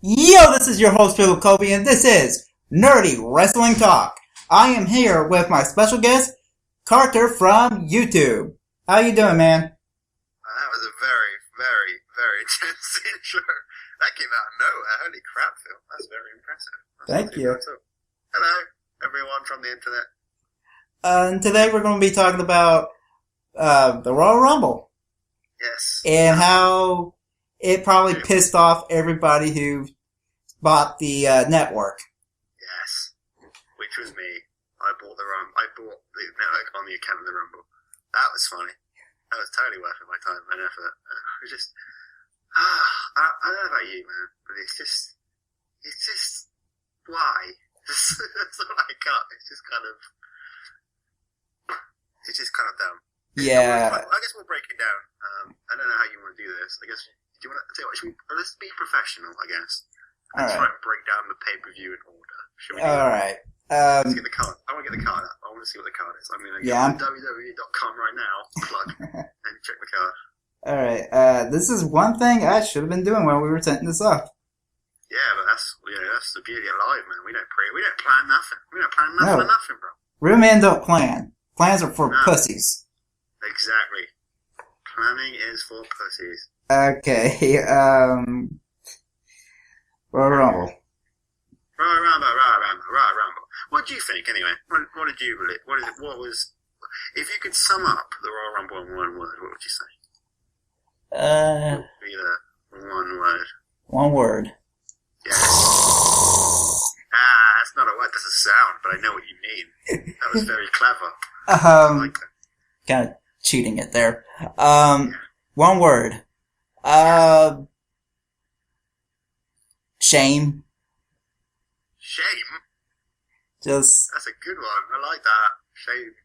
Yo, this is your host, Philip Kobe, and this is Nerdy Wrestling Talk. I am here with my special guest, Carter from YouTube. How you doing, man? That was a very, very, very tense intro. That came out of nowhere. Holy crap, Phil. That's very impressive. Thank you. Hello, everyone from the internet. And today we're going to be talking about the Royal Rumble. Yes. And how it probably pissed off everybody who bought the network. Yes. Which was me. I bought the network on the account of the Rumble. That was funny. That was totally worth my time and effort. It was just, I don't know about you, man, but it's just, why? That's all I got. It's just kind of dumb. Yeah. I guess we'll break it down. I don't know how you want to do this. I guess, do you want to say what? Let's be professional, I guess. Let's try and break down the pay-per-view in order. Should we do that? Alright. Let's get the card. I want to get the card up. I want to see what the card is. I'm going to go Yeah, to WWE.com right now, plug, and check the card. Alright, this is one thing I should have been doing while we were setting this up. Yeah, but that's the beauty of life, man. We don't plan nothing. We don't plan nothing or nothing, bro. Real men don't plan. Plans are for pussies. Exactly. Planning is for pussies. Okay, Royal Rumble. Royal Rumble. What do you think, anyway? What did you really? What was? If you could sum up the Royal Rumble in one word, what would you say? What would be the one word? One word. Yeah. That's not a word. That's a sound, but I know what you mean. That was very clever. I like that. Kind of cheating it there. One word. Shame. Shame? Just. That's a good one. I like that. Shame.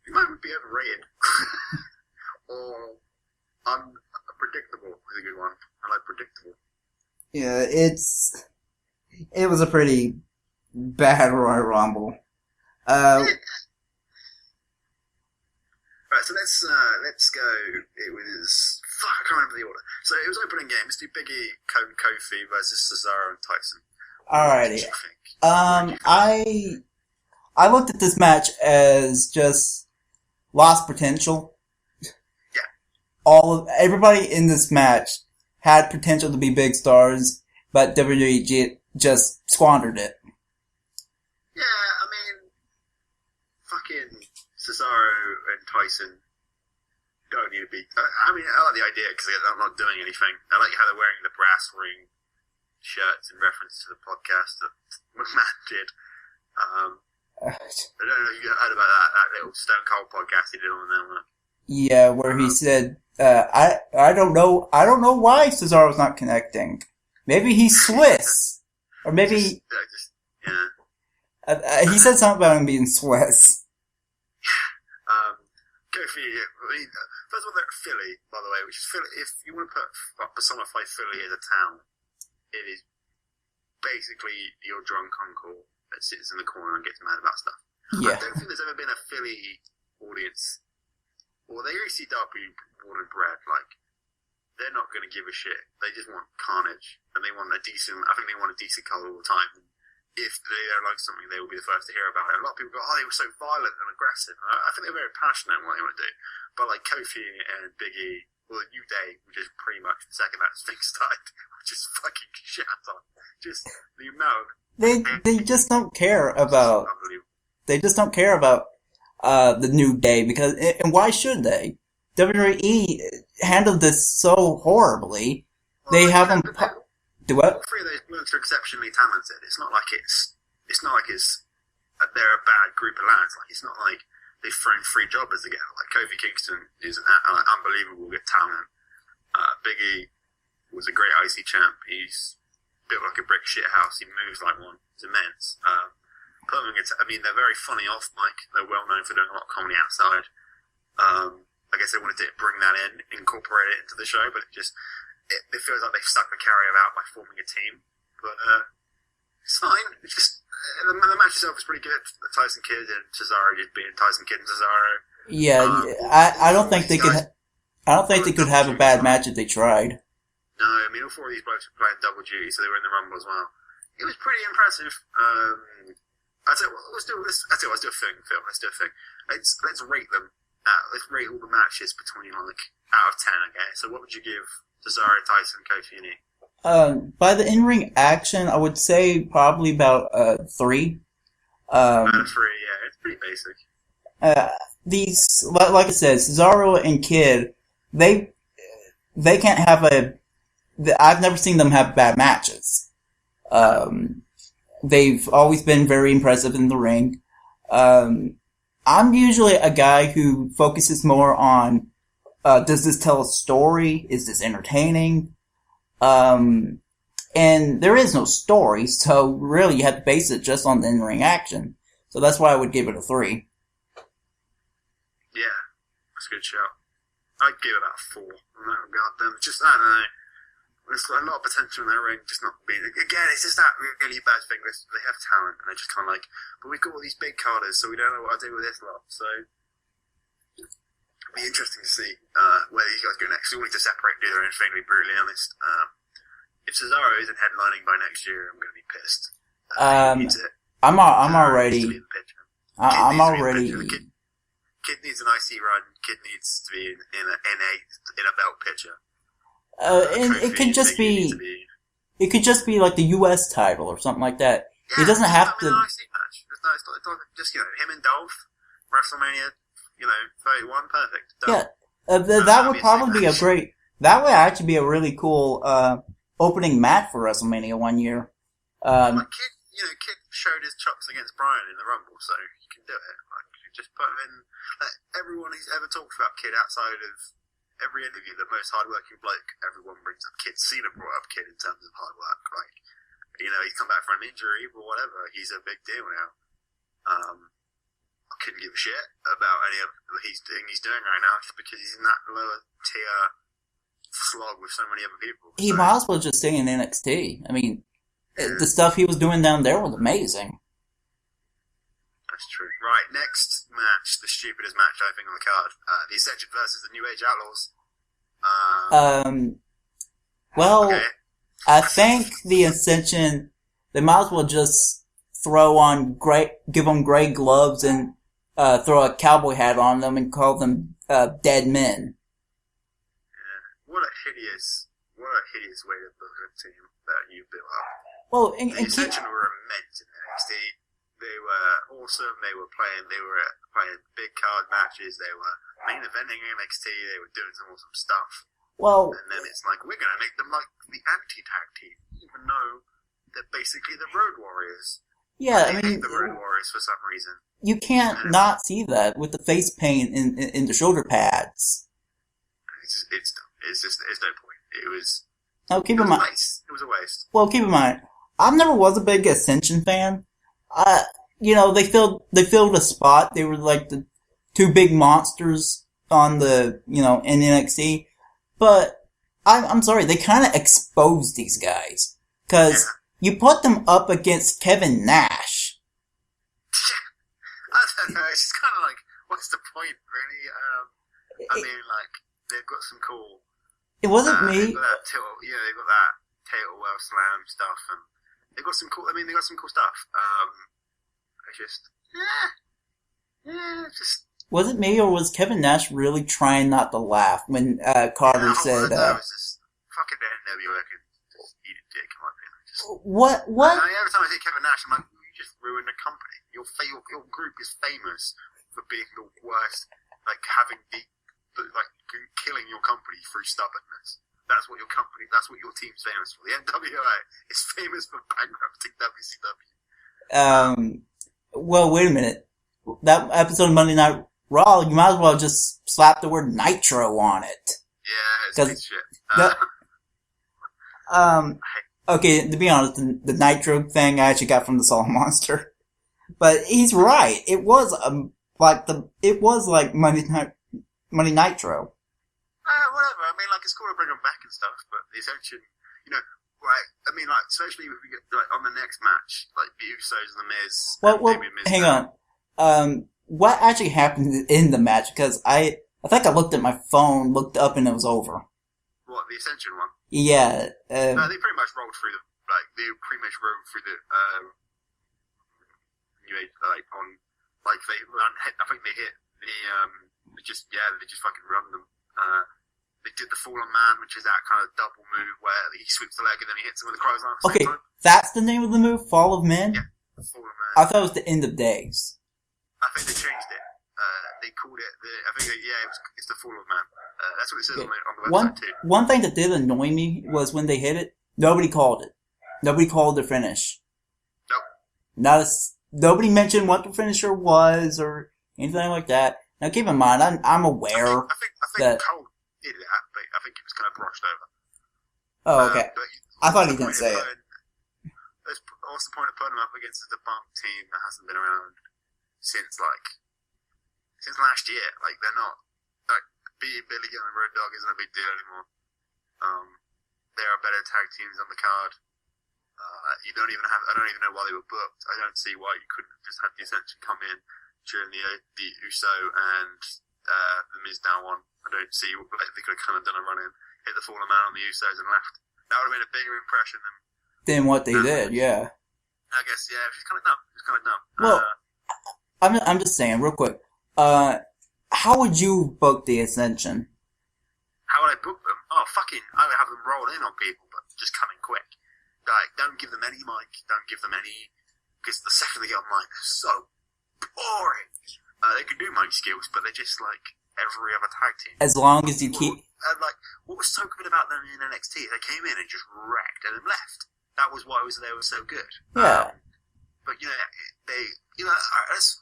You might be overrated. Or unpredictable is a good one. I like predictable. Yeah, it was a pretty bad Royal Rumble. Right, so let's go. It was I can't remember the order. So it was opening game. Let's do Biggie, Kofi versus Cesaro and Tyson. Alrighty. What did you think? I looked at this match as just lost potential. Yeah. Everybody in this match had potential to be big stars, but WWE just squandered it. Yeah, I mean, fucking Cesaro and Tyson don't need to be. I mean, I like the idea because they're not doing anything. I like how they're wearing the brass ring shirts in reference to the podcast that Matt did. I don't know if you heard about that little Stone Cold podcast he did on them. Yeah, where he said, I don't know why Cesaro's not connecting. Maybe he's Swiss. Or maybe... he said something about him being Swiss. Kofi, first of all, they're Philly, by the way, which is Philly. If you want to personify Philly as a town, it is basically your drunk uncle that sits in the corner and gets mad about stuff. Yeah. I don't think there's ever been a Philly audience, or the ECW born and bred, like, they're not going to give a shit. They just want carnage, and they want I think they want a decent colour all the time. If they don't like something, they will be the first to hear about it. A lot of people go, they were so violent and aggressive. I think they're very passionate in what they want to do. But like Kofi and Big E, well, New Day, which is pretty much the second that thing started, just fucking shat on. Just the amount. They just don't care about... They just don't care about the New Day, because... And why should they? WWE handled this so horribly. Well, they have them... Do what? All three of those blokes are exceptionally talented. It's not like they're a bad group of lads. Like, it's not like they've thrown 3 jobbers together. Like, Kofi Kingston is an unbelievable good talent. Big E was a great IC champ. He's built like a brick shit house. He moves like one. It's immense. They're very funny off mic. They're well known for doing a lot of comedy outside. I guess they wanted to bring that in, incorporate it into the show, but it feels like they've stuck the carrier out by forming a team. But it's fine. It's just the match itself was pretty good. The Tyson Kidd and Cesaro just being Tyson Kidd and Cesaro. Yeah, I don't think they could. I don't think they could have a bad match if they tried. No, I mean, all four of these blokes were playing double duty, so they were in the Rumble as well. It was pretty impressive. Let's do a thing, Phil. Let's do a thing. Let's rate them. Let's rate all the matches between, like, out of 10, okay? So what would you give Cesaro, Tyson, Kofi, and E? By the in-ring action, I would say probably about 3. Out of 3, yeah. It's pretty basic. These, like I said, Cesaro and Kid, they can't have I've never seen them have bad matches. They've always been very impressive in the ring. I'm usually a guy who focuses more on, does this tell a story? Is this entertaining? And there is no story, so really you have to base it just on the in-ring action. So that's why I would give it a 3. Yeah, that's a good shout. I'd give it about 4 in that regard. Just, I don't know. There's a lot of potential in their ring, just not being... Again, it's just that really bad thing. They have talent, and they're just kind of like, but we've got all these big carders, so we don't know what to do with this lot. So, it'll be interesting to see where these guys go next. We need to separate and do their own thing, to be brutally honest. If Cesaro isn't headlining by next year, I'm going to be pissed. I'm already... Kid needs an IC run. Kid needs to be in a belt picture. And it could just be like the U.S. title or something like that. Yeah, it doesn't have to. An IC match. It's not just him and Dolph, WrestleMania, 31, perfect. Yeah, that would probably be a great. That would actually be a really cool opening match for WrestleMania one year. Kid showed his chops against Bryan in the Rumble, so he can do it. Like, you just put him in. Everyone who's ever talked about Kid outside of every interview, the most hardworking bloke, everyone brings up Kid. Cena brought up Kid in terms of hard work. Like, he's come back from an injury or whatever. He's a big deal now. I couldn't give a shit about any of what he's doing right now, just because he's in that lower tier slog with so many other people. He might as well just stay in NXT. I mean, the stuff he was doing down there was amazing. That's true. Right, next match, the stupidest match I think on the card. The Ascension versus the New Age Outlaws. Okay. I think the Ascension, they might as well just give them gray gloves and throw a cowboy hat on them and call them dead men. Yeah. What a hideous way to book a team that you built up. Well, the Ascension were immense in NXT. They were awesome. They were playing big card matches. They were main eventing NXT. They were doing some awesome stuff. Well, and then it's like, we're going to make them like the anti-tag team, even though they're basically the Road Warriors. Yeah, I hate the Road Warriors for some reason. You can't not see that with the face paint in the shoulder pads. It's dumb. There's no point. It was a waste. Well, keep in mind, I never was a big Ascension fan. They filled a spot. They were like the two big monsters on the, in NXT. But I'm sorry, they kind of exposed these guys. Cause you put them up against Kevin Nash. I don't know, it's just kind of like, what's the point, really? They've got some cool... It wasn't me. They've got that Tail Well Slam stuff, and they got some cool stuff. Was it me, or was Kevin Nash really trying not to laugh when Carter said... That was just fucking NWO can just eat a dick, in my opinion. What? Every time I see Kevin Nash, I'm like, you just ruined the company. Your group is famous for being the worst, killing your company through stubbornness. That's what your team's famous for. The NWO is famous for bankrupting WCW. Well, wait a minute. That episode of Monday Night Raw, you might as well just slap the word Nitro on it. Yeah, it's good shit. Okay, to be honest, the Nitro thing I actually got from the Soul Monster. But he's right. It was like Monday Nitro. Whatever. I mean, it's cool to bring them back and stuff, but the Ascension, especially if we get on the next match, the Usos and the Miz. Well, hang on. What actually happened in the match? Because I think I looked at my phone, looked up, and it was over. What, the Ascension one? Yeah. No, they pretty much rolled through the New Age, I think they hit they just fucking run them. They did the Fallen Man, which is that kind of double move where he sweeps the leg and then he hits him with a clothesline at the same time. That's the name of the move? Fall of Men? Yeah, the Fallen Man. I thought it was the End of Days. I think they changed it. They called it, it's the Fall of Man. That's what it says on the website too. One thing that did annoy me was when they hit it, nobody called it. Nobody called the finish. Nope. Nobody mentioned what the finisher was or anything like that. Now keep in mind, I'm aware I think Cole did that, but I think it was kind of brushed over. Oh, okay. I thought he didn't say it. What's the point of putting them up against a debunked team that hasn't been around since last year? Like, they're not, like, beating Billy Gunn and Road Dogg isn't a big deal anymore. There are better tag teams on the card. I don't even know why they were booked. I don't see why you couldn't have just had the Ascension come in during the Uso and the Miz down one. I don't see, like, they could have kind of done a run in, hit the Fallen Man on the Usos and left. That would have been a bigger impression than what they did, yeah. I guess, yeah, it's kind of dumb. Well, I'm just saying, real quick, how would you book the Ascension? How would I book them? I would have them roll in on people, but just come in quick. Like, don't give them any mic, because the second they get on mic, they're so boring. They can do mic skills, but they're just like every other tag team. As long as you keep... what was so good about them in NXT? They came in and just wrecked and then left. That was why they were so good. Yeah. But, let's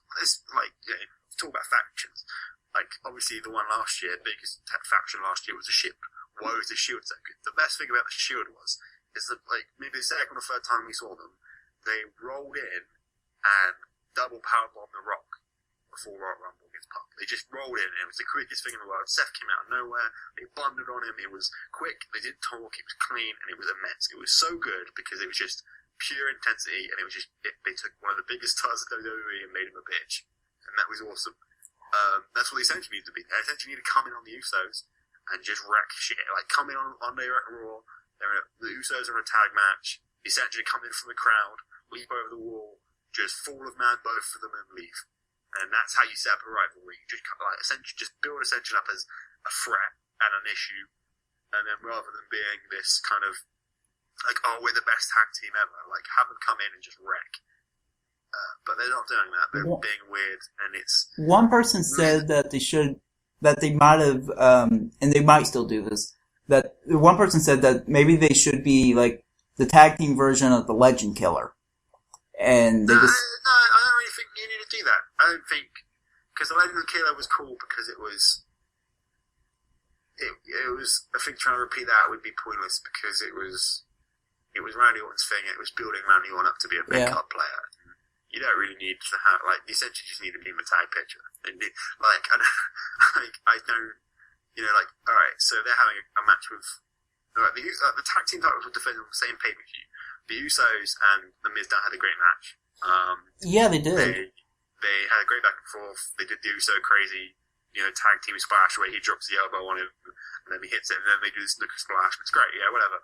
talk about factions. Like, obviously the one last year, biggest faction last year was the Shield. Why was the Shield so good? The best thing about the Shield is that, like, maybe the second or third time we saw them, they rolled in and double powerbombed The Rock before Royal Rumble against Punk. They just rolled in, and it was the quickest thing in the world. Seth came out of nowhere, they bundled on him, it was quick, they didn't talk, it was clean, and it was immense. It was so good because it was just pure intensity, and it was just, they took one of the biggest stars of WWE and made him a bitch. And that was awesome. That's what they essentially need to be. They essentially need to come in on the Usos and just wreck shit. Like, come in on there at Raw, the Usos are in a tag match, essentially come in from the crowd, leap over the wall, just Fall of Man both of them and leave. And that's how you set up a rivalry. You just build Ascension up as a threat and an issue, and then rather than being this kind of like, oh, we're the best tag team ever, like, have them come in and just wreck. But they're not doing that. They're being weird, and it's... One person said that they might have, and they might still do this, that one person said that maybe they should be, like, the tag team version of the Legend Killer. And they just... No, I don't really think you need to do that. I don't think... Because the Legend Killer was cool because it was... It was... I think trying to repeat that would be pointless because it was Randy Orton's thing, and it was building Randy Orton up to be a big card player. You don't really need to have, like, you essentially just need to be in the tag picture. And I don't, alright, so they're having a match with, the tag team titles were defended on the same pay-per-view. The Usos and The Miz had a great match. Yeah, they did. They had a great back and forth. They did the Uso crazy, tag team splash where he drops the elbow on him, and then he hits it, and then they do this snooker splash. It's great, yeah, whatever.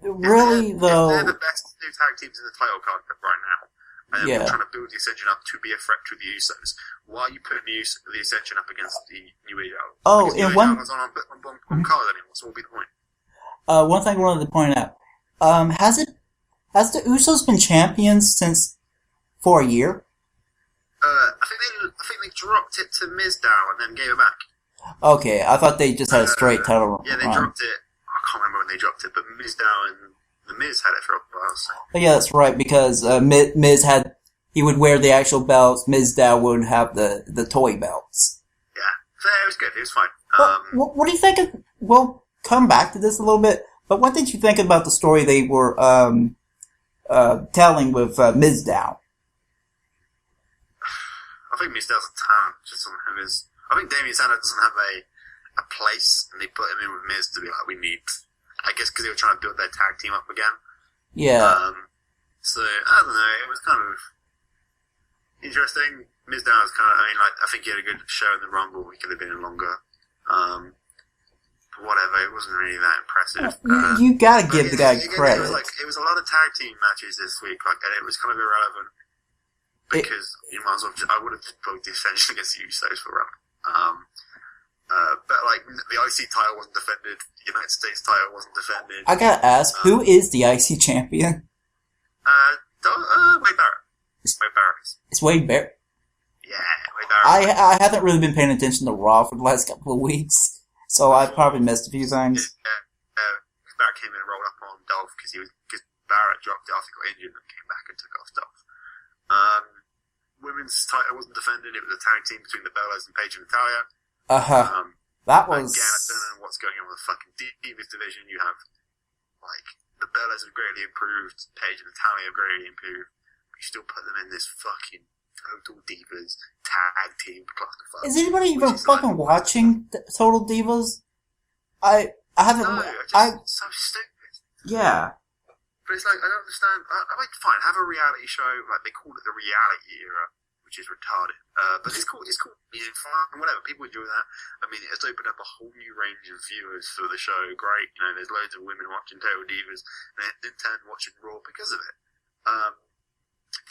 Really, though... They're the best two tag teams in the title card right now. And we're trying to build the Ascension up to be a threat to the Usos. Why are you putting the Ascension up against the New Age Outlaws? Oh, and one... Outlaws aren't on card anymore, so what will be the point? One thing I wanted to point out. Has the Usos been champions for a year? I think they dropped it to Mizdow and then gave it back. Okay, I thought they just had a straight title run. Yeah, they dropped it. I can't remember when they dropped it, but Mizdow and The Miz had it for a while. So. Oh, yeah, that's right, because Miz he would wear the actual belts, Mizdow would have the toy belts. Yeah, so it was good, it was fine. What do you think of, we'll come back to this a little bit, but what did you think about the story they were telling with Mizdow? I think Mizdow's a talent, just on him is. I think Damian Sandow doesn't have a place, and they put him in with Miz to be like, we need, I guess because they were trying to build their tag team up again. Yeah. So, I don't know, it was kind of interesting. Mizdow was kind of, I think he had a good show in the Rumble, he could have been in longer. whatever. It wasn't really that impressive. You gotta give the guy credit. It was a lot of tag team matches this week, and it was kind of irrelevant because you might as well. I would have just booked essentially against the Usos for Rumble. But the IC title wasn't defended, the United States title wasn't defended. I gotta ask, who is the IC champion? Wade Barrett. Wade Barrett. It's Wade Barrett. Yeah, Wade Barrett. I haven't really been paying attention to Raw for the last couple of weeks, so I've probably missed a few things. Barrett came in and rolled up on Dolph because Barrett dropped it after he got injured and came back and took off Dolph. Women's title wasn't defended. It was a tag team between the Bellas and Paige and Natalia. That was... Again, I don't know what's going on with the fucking Divas division. You have, the Bellas have greatly improved, Paige and Natalia have greatly improved, but you still put them in this fucking Total Divas tag team clusterfuck. Is anybody even fucking watching Total Divas? I haven't... No, it's so stupid. Yeah. But it's I don't understand. Fine, have a reality show, they call it the reality era, which is retarded. But it's cool, fun, whatever, people enjoy that. I mean, it's opened up a whole new range of viewers for the show, great, there's loads of women watching Total Divas, and in turn watching Raw because of it.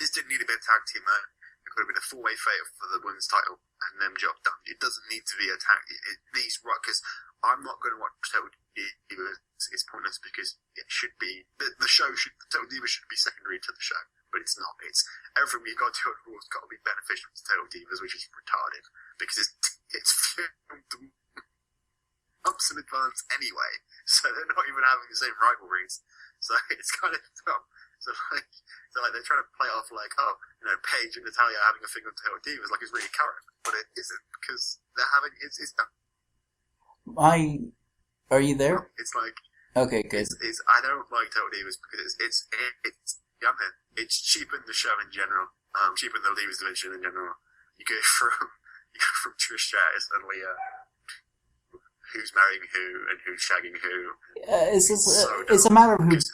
This didn't need to be a tag team, though. It could have been a four-way fight for the women's title, and them job done. It doesn't need to be a tag, it needs, because I'm not going to watch Total Divas, it's pointless, because it should be, Total Divas should be secondary to the show. But it's not. It's everything we've got to do on Raw has got to be beneficial to Total Divas, which is retarded because it's filmed months in advance anyway, so they're not even having the same rivalries. So it's kind of dumb. So they're trying to play off Paige and Natalia having a thing on Total Divas it's really current, but it isn't because they're having it's dumb. Are you there? It's okay, good. I don't like Total Divas because it's it's cheapened the show in general. Cheapened the Divas division in general. You go from Trish Stratus and Leah, who's marrying who and who's shagging who. It's a matter of who. Because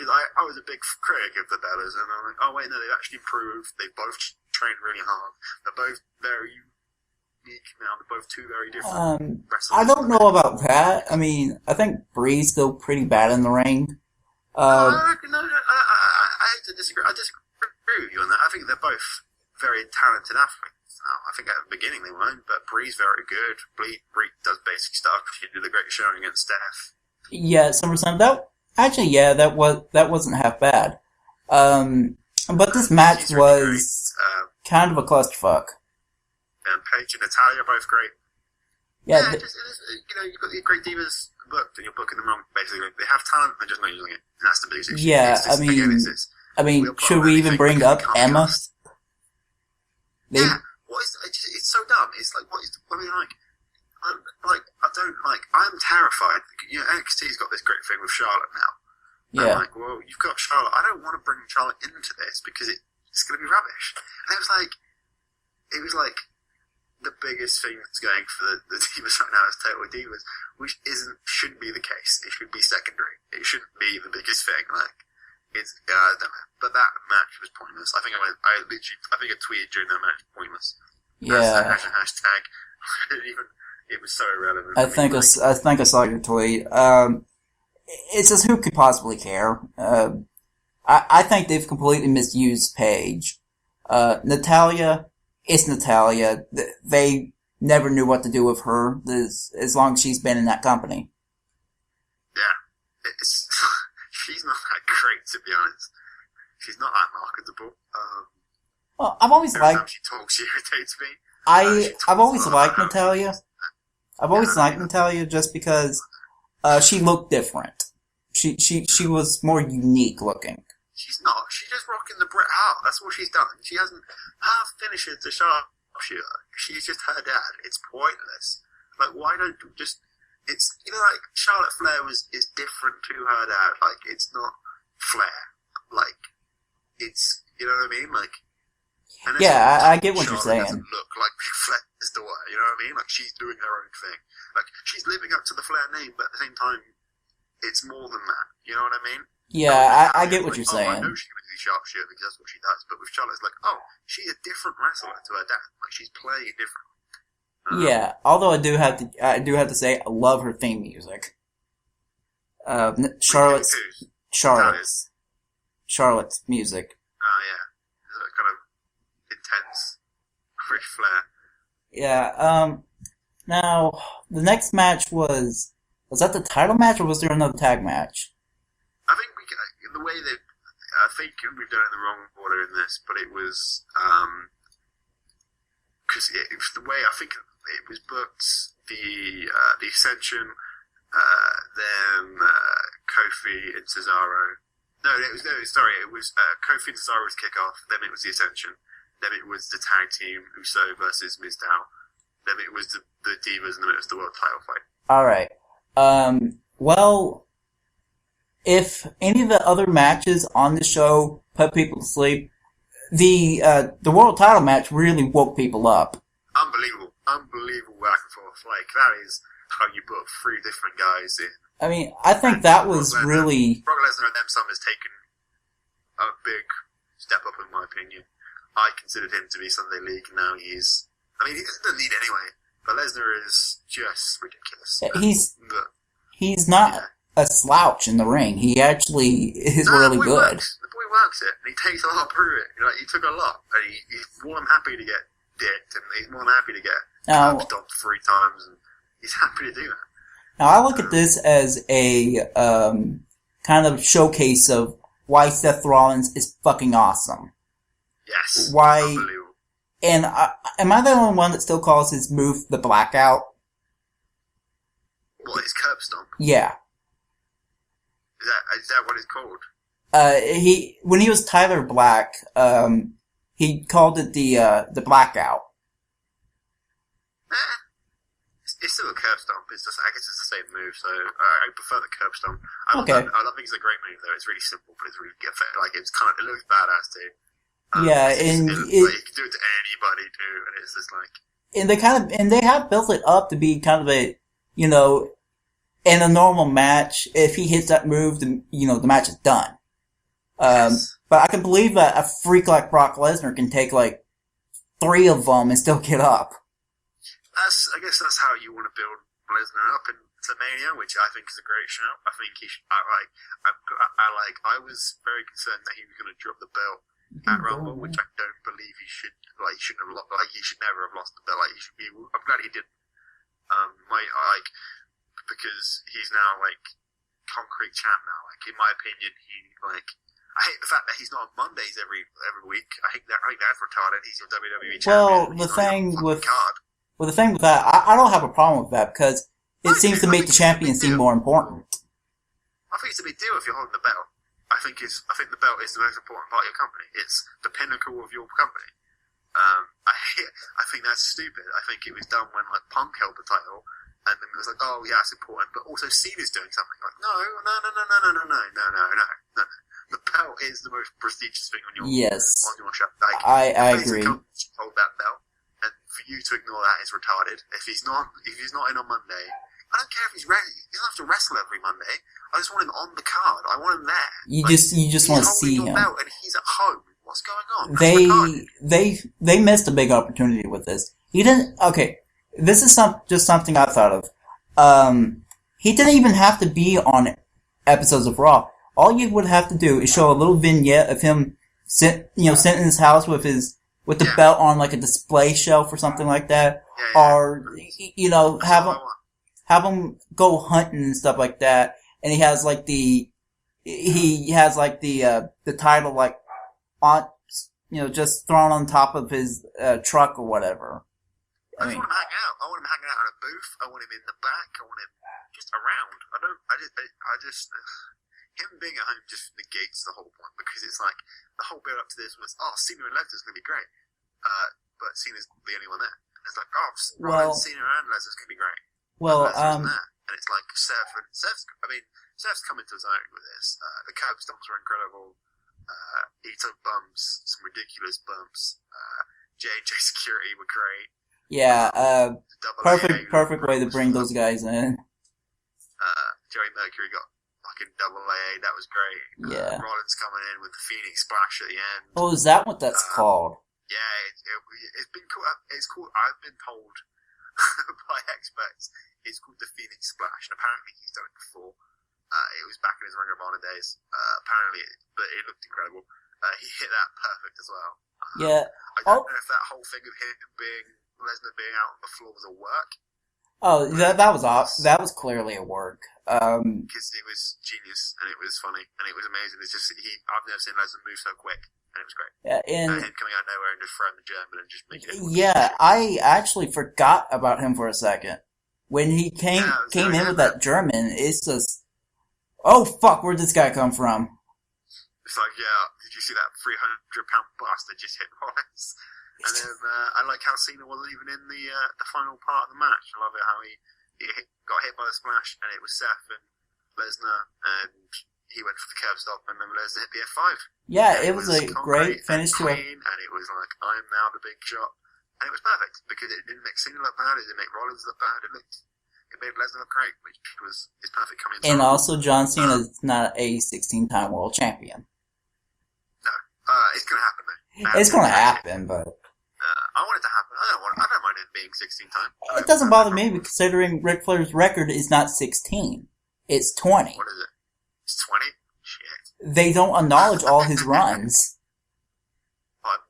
I was a big critic of the Bellas, and I'm like, oh wait, no, they've actually improved. They both trained really hard. They're both very unique now. They're both two very different wrestlers. I don't know about that. I mean, I think Bree's still pretty bad in the ring. I hate to disagree. I disagree with you on that. I think they're both very talented athletes. I think at the beginning they weren't, but Bree's very good. Bree does basic stuff. She did a great showing against Steph. Yeah, SummerSlam. That wasn't half bad. But this match was kind of a clusterfuck. And Paige and Natalia are both great. Yeah, you've got the great divas booked, and you're booking them wrong. Basically, they have talent, they're just not using it. And that's the biggest issue. Yeah, I mean, should we even bring up Emma? Yeah, it's so dumb. It's I'm terrified. NXT's got this great thing with Charlotte now. Yeah. I'm well, you've got Charlotte. I don't want to bring Charlotte into this because it's going to be rubbish. And it was like the biggest thing that's going for the Divas right now is Total Divas, which shouldn't be the case. It should be secondary. It shouldn't be the biggest thing. I don't know. But that match was pointless. I think I tweeted during that match, pointless. Yeah. Hashtag. It was so irrelevant. I think I saw your tweet. It's just who could possibly care? I think they've completely misused Paige. Natalia, it's Natalia. They never knew what to do with her as long as she's been in that company. Yeah. She's not that great, to be honest. She's not that marketable. Well, I've always liked... Every time she talks, she irritates me. I've always liked Natalia. I've always liked Natalia just because she looked different. She was more unique looking. She's not. She's just rocking the Bret Hart. That's what she's done. She hasn't half finishes the sharpshooter. She's just her dad. It's pointless. Why don't you just... It's, Charlotte Flair is different to her dad. It's not Flair. It's, you know what I mean? Yeah, I get what you're saying. Doesn't look like Flair's daughter, you know what I mean? She's doing her own thing. She's living up to the Flair name, but at the same time, it's more than that. You know what I mean? Yeah, I get what you're saying. I know she can do sharpshooter because that's what she does, but with Charlotte, it's she's a different wrestler to her dad. She's playing it different. Yeah, although I do have to say, I love her theme music. Charlotte's Charlotte's Charlotte's music. Oh yeah, it's kind of intense, Ric Flair. Yeah. Now the next match was that the title match or was there another tag match? I think the way that I think we've done it in the wrong order in this, but it was because it was the way I think it was booked. The Ascension, then Kofi and Cesaro. It was Kofi and Cesaro's kickoff. Then it was the Ascension. Then it was the tag team Uso versus Mizdow. Then it was the Divas, and then it was the world title fight. All right. Well, if any of the other matches on the show put people to sleep, the world title match really woke people up. Unbelievable back and forth. Like, that is how you put three different guys in. I mean, I think that was really... Brock Lesnar and them some has taken a big step up in my opinion. I considered him to be Sunday League, and now he doesn't need it anyway, but Lesnar is just ridiculous. He's not a slouch in the ring. He actually is really good. The boy works it, and he takes a lot to prove it. Like, he took a lot, and he's more than happy to get dicked, and he's more than happy to get stomped 3 times, and he's happy to do that. Now, I look at this as a kind of showcase of why Seth Rollins is fucking awesome. Yes. Why? Unbelievable. And am I the only one that still calls his move the blackout? What, his curb stomp? Yeah. Is that what it's called? When he was Tyler Black, he called it the blackout. It's still a curb stomp. It's just, I guess it's the same move, so I prefer the curb stomp. I don't think it's a great move though. It's really simple, but it's really good. Like, it looks badass too. Yeah, and you can do it to anybody too, and it's just like. And they have built it up to be kind of a, in a normal match, if he hits that move, the match is done. Yes. But I can believe that a freak like Brock Lesnar can take like 3 of them and still get up. I guess that's how you want to build Lesnar up into Mania, which I think is a great shout. I think he should. I was very concerned that he was going to drop the belt at Rumble, which I don't believe he should. Like, he shouldn't have. He should never have lost the belt. Like, he should be. I'm glad he did. Because he's now concrete champ now. Like, in my opinion, I hate the fact that he's not on Mondays every week. I think that's retarded. He's your WWE champion. Well, the thing with that, I don't have a problem with that because it seems to make the champion seem more important. I think it's a big deal if you're holding the belt. I think the belt is the most important part of your company. It's the pinnacle of your company. I think that's stupid. I think it was done when Punk held the title, and then it was like, oh yeah, it's important, but also Cena's doing something. Like, no. The belt is the most prestigious thing on your show. Like, I agree. Hold that belt, and for you to ignore that is retarded. If he's not in on Monday, I don't care if he's ready. He doesn't have to wrestle every Monday. I just want him on the card. I want him there. You just want to see him. Belt and he's at home. What's going on? They missed a big opportunity with this. He didn't. Okay, this is just something I thought of. He didn't even have to be on episodes of Raw. All you would have to do is show a little vignette of him sitting in his house with the belt on like a display shelf or something like that, or have him go hunting and stuff like that. And he has the title like on, just thrown on top of his truck or whatever. I just want him hanging out. I want him hanging out in a booth. I want him in the back. I want him just around. Him being at home just negates the whole point, because it's like the whole build up to this was, Cena and Lesnar's going to be great, but Cena's the only one there. And it's like, Cena and Lesnar's going to be great. And it's like Seth's come into his own with this. The curb stomps were incredible. He took bumps, some ridiculous bumps. J&J Security were great. Yeah, perfect way to bring those guys in. Joey Mercury got fucking double AA, that was great. Yeah. Rollins coming in with the Phoenix Splash at the end. Oh, is that what that's called? Yeah, it's been cool. It's cool. I've been told, by experts is called the Phoenix Splash, and apparently he's done it before. It was back in his Ring of Honor days. But it looked incredible. He hit that perfect as well. Yeah. I don't know if that whole thing of Lesnar being out on the floor was a work. Oh, that was off. That was clearly a work. Because it was genius and it was funny and it was amazing. It's just I've never seen Lesnar move so quick and it was great. Yeah, and him coming out of nowhere and just throwing the German and just making it. Yeah, I actually forgot about him for a second when he came in with that German. It's just, oh fuck, where'd this guy come from? It's like, yeah, did you see that 300-pound bust that just hit Rollins? And then I like how Cena wasn't even in the final part of the match. I love it how he got hit by the splash, and it was Seth and Lesnar, and he went for the curb stop, and then Lesnar hit the F5. Yeah, it was a great finish to clean, and it was like, I'm now the big shot. And it was perfect, because it didn't make Cena look bad, it didn't make Rollins look bad, it made Lesnar look great, which was his perfect coming into. And also, John Cena is not a 16-time world champion. No, it's gonna happen though. It's gonna happen, but I want it to happen. I don't mind it being 16 times. It doesn't bother me, considering Ric Flair's record is not 16. It's 20. What is it? It's 20? Shit. They don't acknowledge all his runs. What?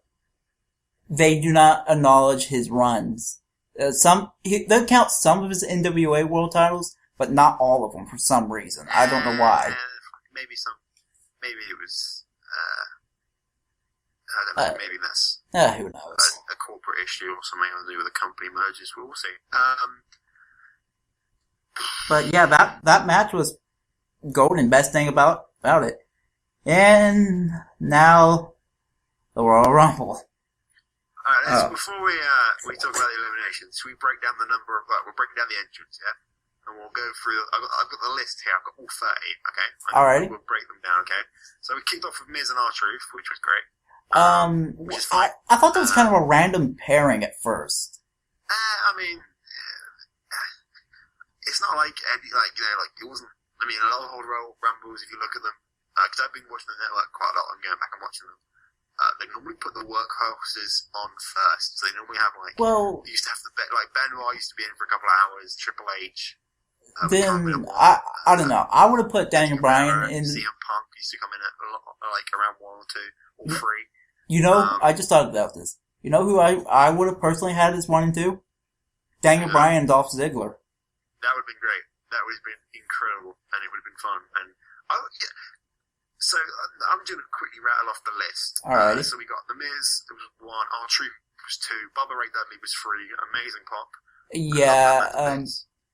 They do not acknowledge his runs. They'll count some of his NWA world titles, but not all of them for some reason. I don't know why. Maybe it was, I don't know, maybe that's who knows? A corporate issue or something to do with the company mergers. We'll see. But yeah, that match was golden. Best thing about it. And now the Royal Rumble. Alright, before we talk about the eliminations, we break down the number of we'll break down the entrance, yeah, and we'll go through. I've got the list here. I've got all 30. Okay. Alright. We'll break them down. Okay. So we kicked off with Miz and R-Truth, which was great. Which is fine. I thought that was kind of a random pairing at first. I mean, it's not like it wasn't. I mean, a lot of old Rumbles, if you look at them, because I've been watching the network quite a lot. I'm going back and watching them. They normally put the workhorses on first. So they normally have they used to have Benoit used to be in for a couple of hours. Triple H. Then I don't know. I would have put Daniel Bryan in. CM Punk used to come in at around 1 or 2 or 3. You know, I just thought about this. You know who I would have personally had as 1 and 2? Daniel Bryan and Dolph Ziggler. That would have been great. That would have been incredible, and it would have been fun. And so I'm going to quickly rattle off the list. Alrighty. So we got The Miz, there was 1, R-Truth was 2, Bubba Ray Dudley was 3, amazing pop. Yeah,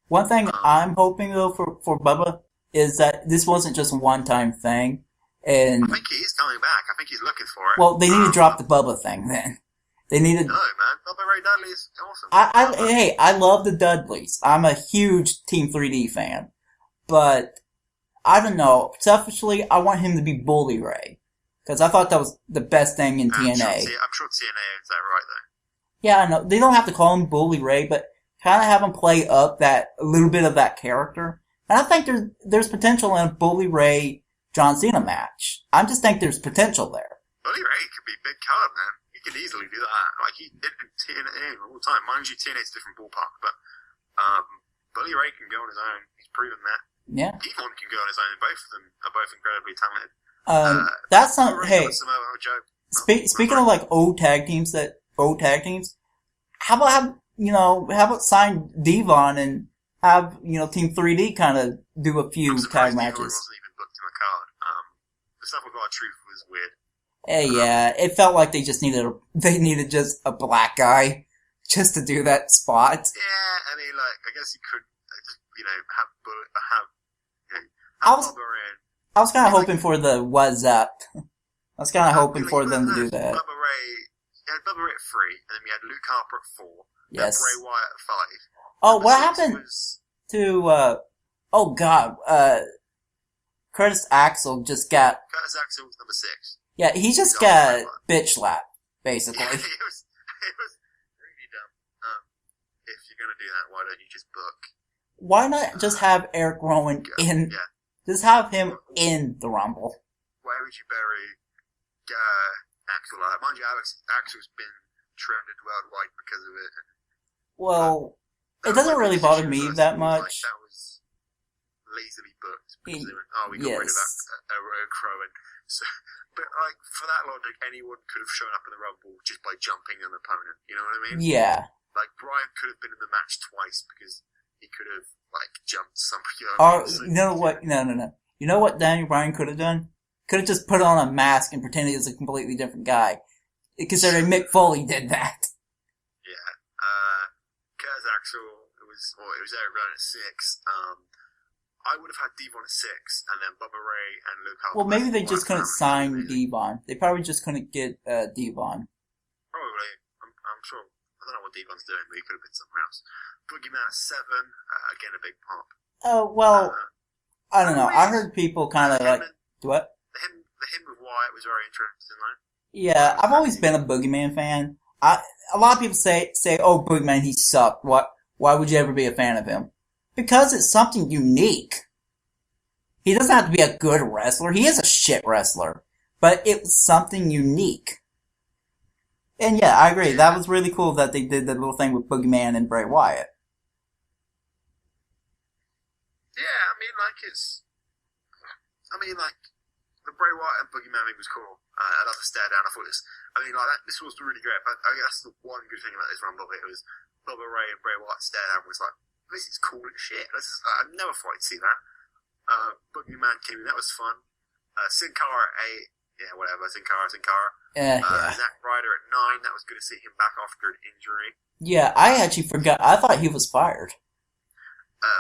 one thing I'm hoping though for Bubba is that this wasn't just a one-time thing. And I think he's coming back. I think he's looking for it. Well, they need to drop the Bubba thing then. They need to. No, man. Bubba Ray Dudley is awesome. I love the Dudleys. I'm a huge Team 3D fan. But, I don't know. Selfishly, I want him to be Bully Ray. Because I thought that was the best thing in TNA. I'm sure TNA owns that right, though. Yeah, I know. They don't have to call him Bully Ray, but kind of have him play up a little bit of that character. And I think there's potential in a Bully Ray John Cena match. I just think there's potential there. Bully Ray could be a big card, man. He could easily do that. He did TNA all the time. Mind you, TNA's a different ballpark, but Bully Ray can go on his own. He's proven that. Yeah. Devon can go on his own. Both of them are both incredibly talented. That's not. Hey, speaking of old tag teams, how about sign Devon and have Team 3D kind of do a few tag matches? Wasn't even booked in the card. The stuff with R-Truth was weird. Yeah, it felt like they needed just a black guy just to do that spot. Yeah, I mean, I guess you could just I was kind of hoping for the what's up. I was kind of hoping for them to do that. Bubba Ray at 3, and then we had Luke Harper at 4. Yes. Bray Wyatt at 5. Oh, what happened to? Oh God, Curtis Axel just got. Curtis Axel was number 6. Yeah, he just got bitch slapped, basically. Yeah, it was really dumb. If you're gonna do that, why don't you just book? Why not just have Eric Rowan in? Yeah. Just have him in the Rumble. Why would you bury Axel? Mind you, Axel's been trended worldwide because of it. Well, It doesn't really bother me that much. Like that was lazily booked because they went, we got rid of that Crow, and so. But like for that logic, anyone could have shown up in the Rumble just by jumping an opponent. You know what I mean? Yeah. Like Bryan could have been in the match twice because he could have like jumped somebody. You know what? No. You know what Daniel Bryan could have done? Could have just put on a mask and pretended he was a completely different guy. Considering Mick Foley did that. Yeah. Kurt Axel, it was Eric Rowan at 6. I would have had Devon at 6, and then Bubba Ray and Luke Harper. Well, maybe they just couldn't sign Devon. They probably just couldn't get Devon. Probably. I'm sure. I don't know what Devon's doing, but he could have been somewhere else. Boogeyman at 7, again a big pop. Oh, well, I don't know. I heard people kind of like... What? The hymn with Wyatt was very interesting, though. Yeah, I've always been a Boogeyman fan. A lot of people say, oh, Boogeyman, he sucked. Why would you ever be a fan of him? Because it's something unique. He doesn't have to be a good wrestler. He is a shit wrestler. But it was something unique. And yeah, I agree. That was really cool that they did that little thing with Boogeyman and Bray Wyatt. Yeah, the Bray Wyatt and Boogeyman thing was cool. I love the stare down. I thought this was really great. But I guess the one good thing about this Rumble, it was Bubba Ray and Bray Wyatt stare down was like, this is cool as shit. I've never thought I'd see that. Boogeyman came in, that was fun. Sin Cara at 8, yeah, whatever, Sin Cara. Yeah. Zack Ryder at 9, that was good to see him back after an injury. Yeah, I actually forgot. I thought he was fired.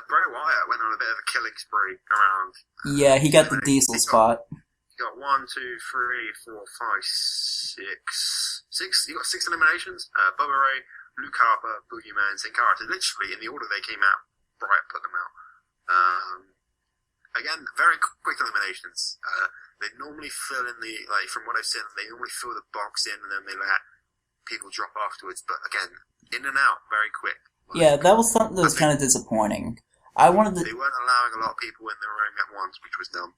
Bray Wyatt went on a bit of a killing spree around. Yeah, he got the Diesel spot. He got 1, 2, 3, 4, 5, 6. He got 6 eliminations. Bubba Ray, Luke Harper, Boogeyman, Sin Cara. So literally, in the order they came out, Bryant put them out. Again, very quick eliminations. They normally fill in from what I've seen, they normally fill the box in and then they let people drop afterwards. But again, in and out, very quick. Yeah, that was something that was kind of disappointing. They weren't allowing a lot of people in the ring at once, which was dumb.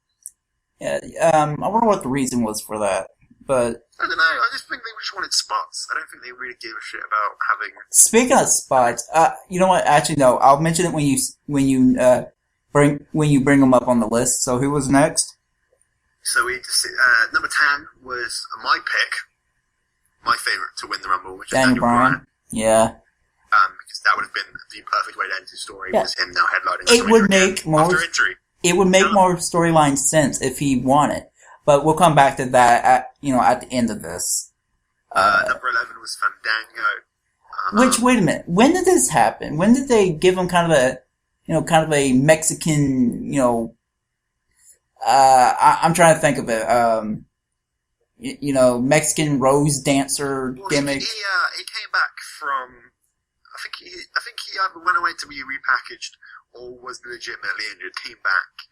Yeah, I wonder what the reason was for that. But I don't know. I just think they just wanted spots. I don't think they really gave a shit about having. Speaking of spots, you know what? Actually, no. I'll mention it when you bring them up on the list. So who was next? So number 10 was my pick, my favorite to win the Rumble, which is Daniel Bryan. Yeah. Because that would have been the perfect way to end his story. Yeah. Was him now headlining. It would make more after injury. It would make more storyline sense if he won it. But we'll come back to that at the end of this. Number 11 was Fandango. Which, wait a minute, when did this happen? When did they give him kind of a Mexican, I'm trying to think of it, Mexican rose dancer gimmick? He came back from, I think he either went away to be repackaged or was legitimately injured, came back.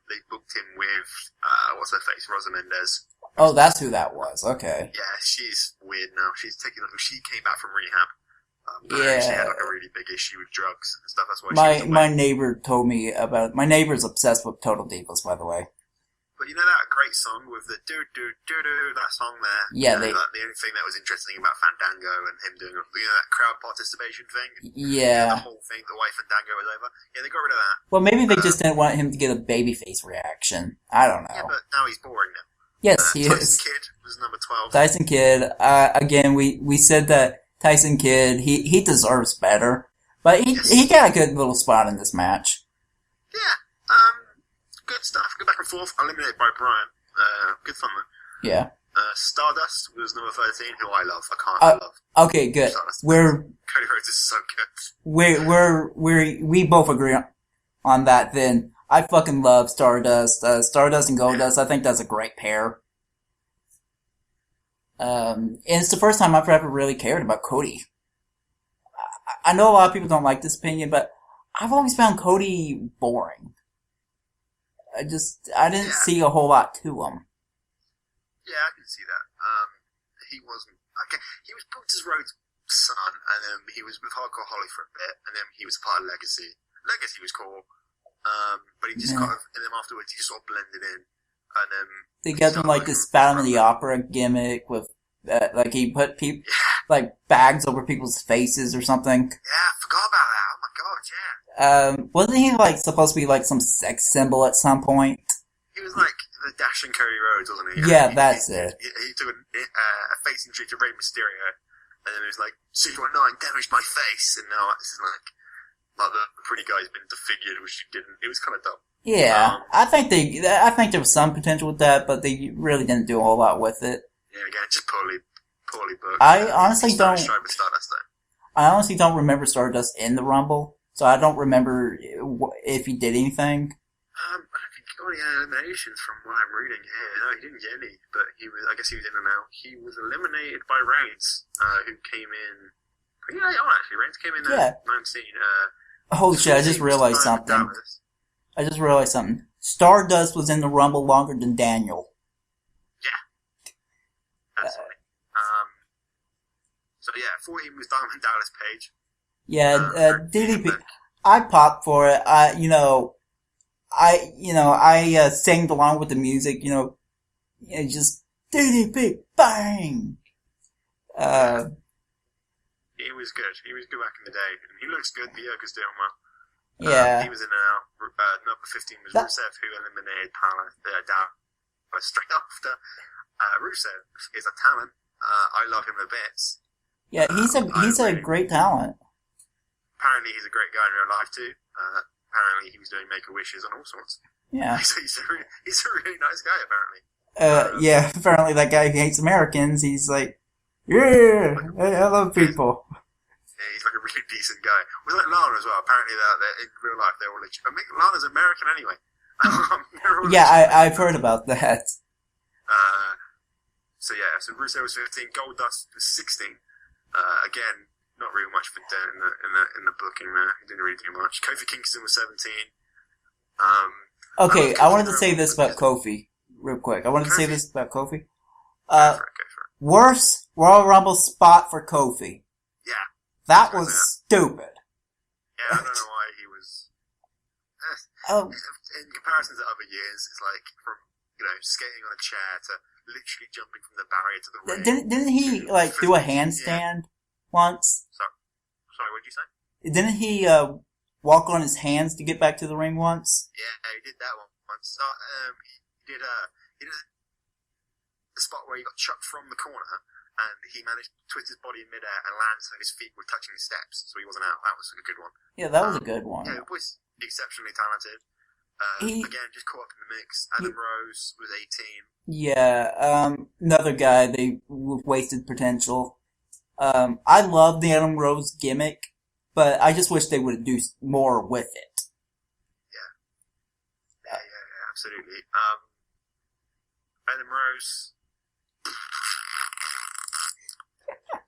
They booked him with, what's her face, Rosa Mendez. Oh, that's who that was, okay. Yeah, she's weird now. She came back from rehab. Yeah. She had a really big issue with drugs and stuff, that's why my neighbor told me about it. My neighbor's obsessed with Total Divas, by the way. But you know that great song with the do-do-do-do, that song there? Yeah, the only thing that was interesting about Fandango and him doing, that crowd participation thing? Yeah. The whole thing, the way Fandango was over. Yeah, they got rid of that. Well, maybe they just didn't want him to get a babyface reaction. I don't know. Yeah, but now he's boring now. Yes, he Tyson is. Kidd was number 12. Tyson Kidd, again, we said that Tyson Kidd, he deserves better. But he got a good little spot in this match. Yeah. Good stuff. Good back and forth. Eliminated by Bryan. Good fun though. Yeah. Stardust was number 13, who I love. I love. Okay, good. Stardust. Cody Rhodes is so good. We both agree on that then. I fucking love Stardust. Stardust and Goldust, I think that's a great pair. And it's the first time I've ever really cared about Cody. I know a lot of people don't like this opinion, but I've always found Cody boring. I didn't see a whole lot to him. Yeah, I can see that. He wasn't. He was Brutus Rhodes' son, and then he was with Hardcore Holly for a bit, and then he was part of Legacy. Legacy was cool, but he just and then afterwards he just sort of blended in, and then they got him like this Phantom of the Opera gimmick with, like he put bags over people's faces or something. Yeah, I forgot about yeah. Wasn't he like supposed to be like some sex symbol at some point? He was like the dashing Cody Rhodes, wasn't he? Yeah, that's it. He took a face injury to Rey Mysterio, and then it was like 619 damaged my face, and now this is like the pretty guy's been defigured, which he didn't. It was kind of dumb. Yeah, I think there was some potential with that, but they really didn't do a whole lot with it. Yeah, again, just poorly booked. I honestly don't. Stardust, I honestly don't remember Stardust in the Rumble, so I don't remember if he did anything. I think he got any eliminations from what I'm reading here. No, he didn't get any, but I guess he was in and out. He was eliminated by Reigns, who came in pretty late on, actually. Reigns came in at 19. Holy shit, I just realized something. Stardust was in the Rumble longer than Daniel. Yeah. That's funny. So yeah, 14 was Diamond Dallas Page. Yeah, DDP. I popped for it. I sang along with the music, just DDP, bang! He was good. He was good back in the day. And he looks good. The Yoga's doing well. Yeah. He was in and out. Number 15 was Rusev, who eliminated Dallas straight after. Rusev is a talent. I love him a bit. Yeah, he's a great talent. Apparently he's a great guy in real life too. Apparently he was doing Make-A-Wishes and all sorts. Yeah. So he's a really nice guy, apparently. Yeah, apparently that guy who hates Americans, he's like, yeah, I love people. Yeah, he's like a really decent guy. Was like Lana as well. Apparently they're in real life they're all legit. I mean, Lana's American anyway. Yeah, I've heard about that. So Rusev was 15, Goldust was 16. Again, not really much for Dan in the booking there. He didn't really do much. Kofi Kingston was 17. Okay, I wanted to say this about Kofi, real quick. Go for it. Worst Royal Rumble spot for Kofi. Yeah. That was stupid. Yeah, I don't know why he was... In comparison to other years, it's like from, skating on a chair to literally jumping from the barrier to the ring. Didn't he, do a handstand once? Sorry, what did you say? Didn't he, walk on his hands to get back to the ring once? Yeah, he did that one once. He did a spot where he got chucked from the corner, and he managed to twist his body in midair and land so his feet were touching the steps, so he wasn't out. That was a good one. Yeah, that was a good one. Yeah, the boy's exceptionally talented. Again, just caught up in the mix. Adam Rose was 18. Yeah, another guy, they wasted potential. I love the Adam Rose gimmick, but I just wish they would do more with it. Yeah, absolutely. Adam Rose,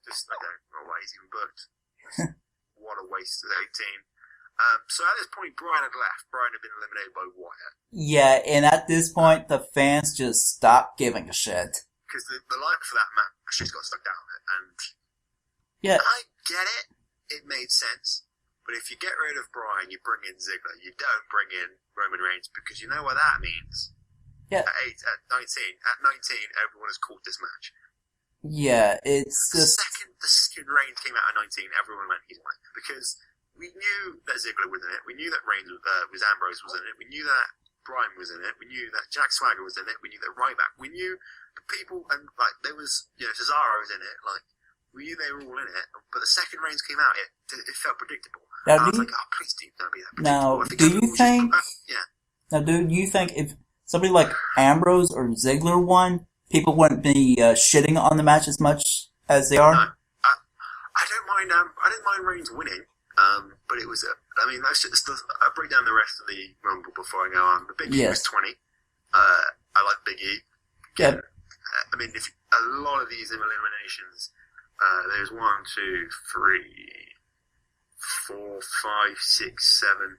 I don't know why he's even booked. What a waste at 18. So at this point, Brian had left. Brian had been eliminated by Wyatt. Yeah, and at this point, the fans just stopped giving a shit. Because the line for that match just got stuck down it, and yeah, I get it. It made sense. But if you get rid of Brian, you bring in Ziggler. You don't bring in Roman Reigns, because you know what that means. Yeah. At 19, everyone has called this match. Yeah, it's the just... The second Reigns came out at 19, everyone went, he's right. Because we knew that Ziggler was in it. We knew that Reigns was Ambrose was in it. We knew that Bryan was in it. We knew that Jack Swagger was in it. We knew that Ryback. We knew the people, and there was, Cesaro was in it. We knew they were all in it. But the second Reigns came out, it felt predictable. Now, I was like, please don't be that predictable. Now, do you think if somebody like Ambrose or Ziggler won, people wouldn't be shitting on the match as much as they are? No. I didn't mind Reigns winning. But it was I'll break down the rest of the Rumble before I go on. The Big E was 20. I like Big E. Yeah. If a lot of these eliminations, there's 1, 2, 3, 4, 5, 6, 7.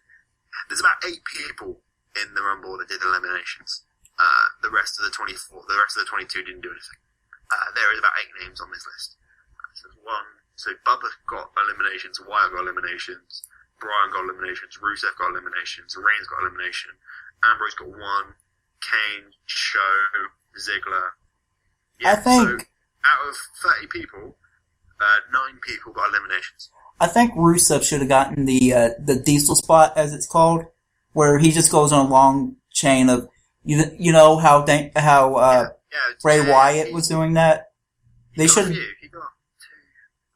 There's about 8 people in the Rumble that did eliminations. The rest of the 22 didn't do anything. There is about 8 names on this list. So Bubba got eliminations, Wyatt got eliminations, Bryan got eliminations, Rusev got eliminations, Reigns got elimination, Ambrose got 1, Kane, Show, Ziggler. Yeah, I think... So out of 30 people, 9 people got eliminations. I think Rusev should have gotten the Diesel spot, as it's called, where he just goes on a long chain of you know how Bray Wyatt was doing that. They should. He got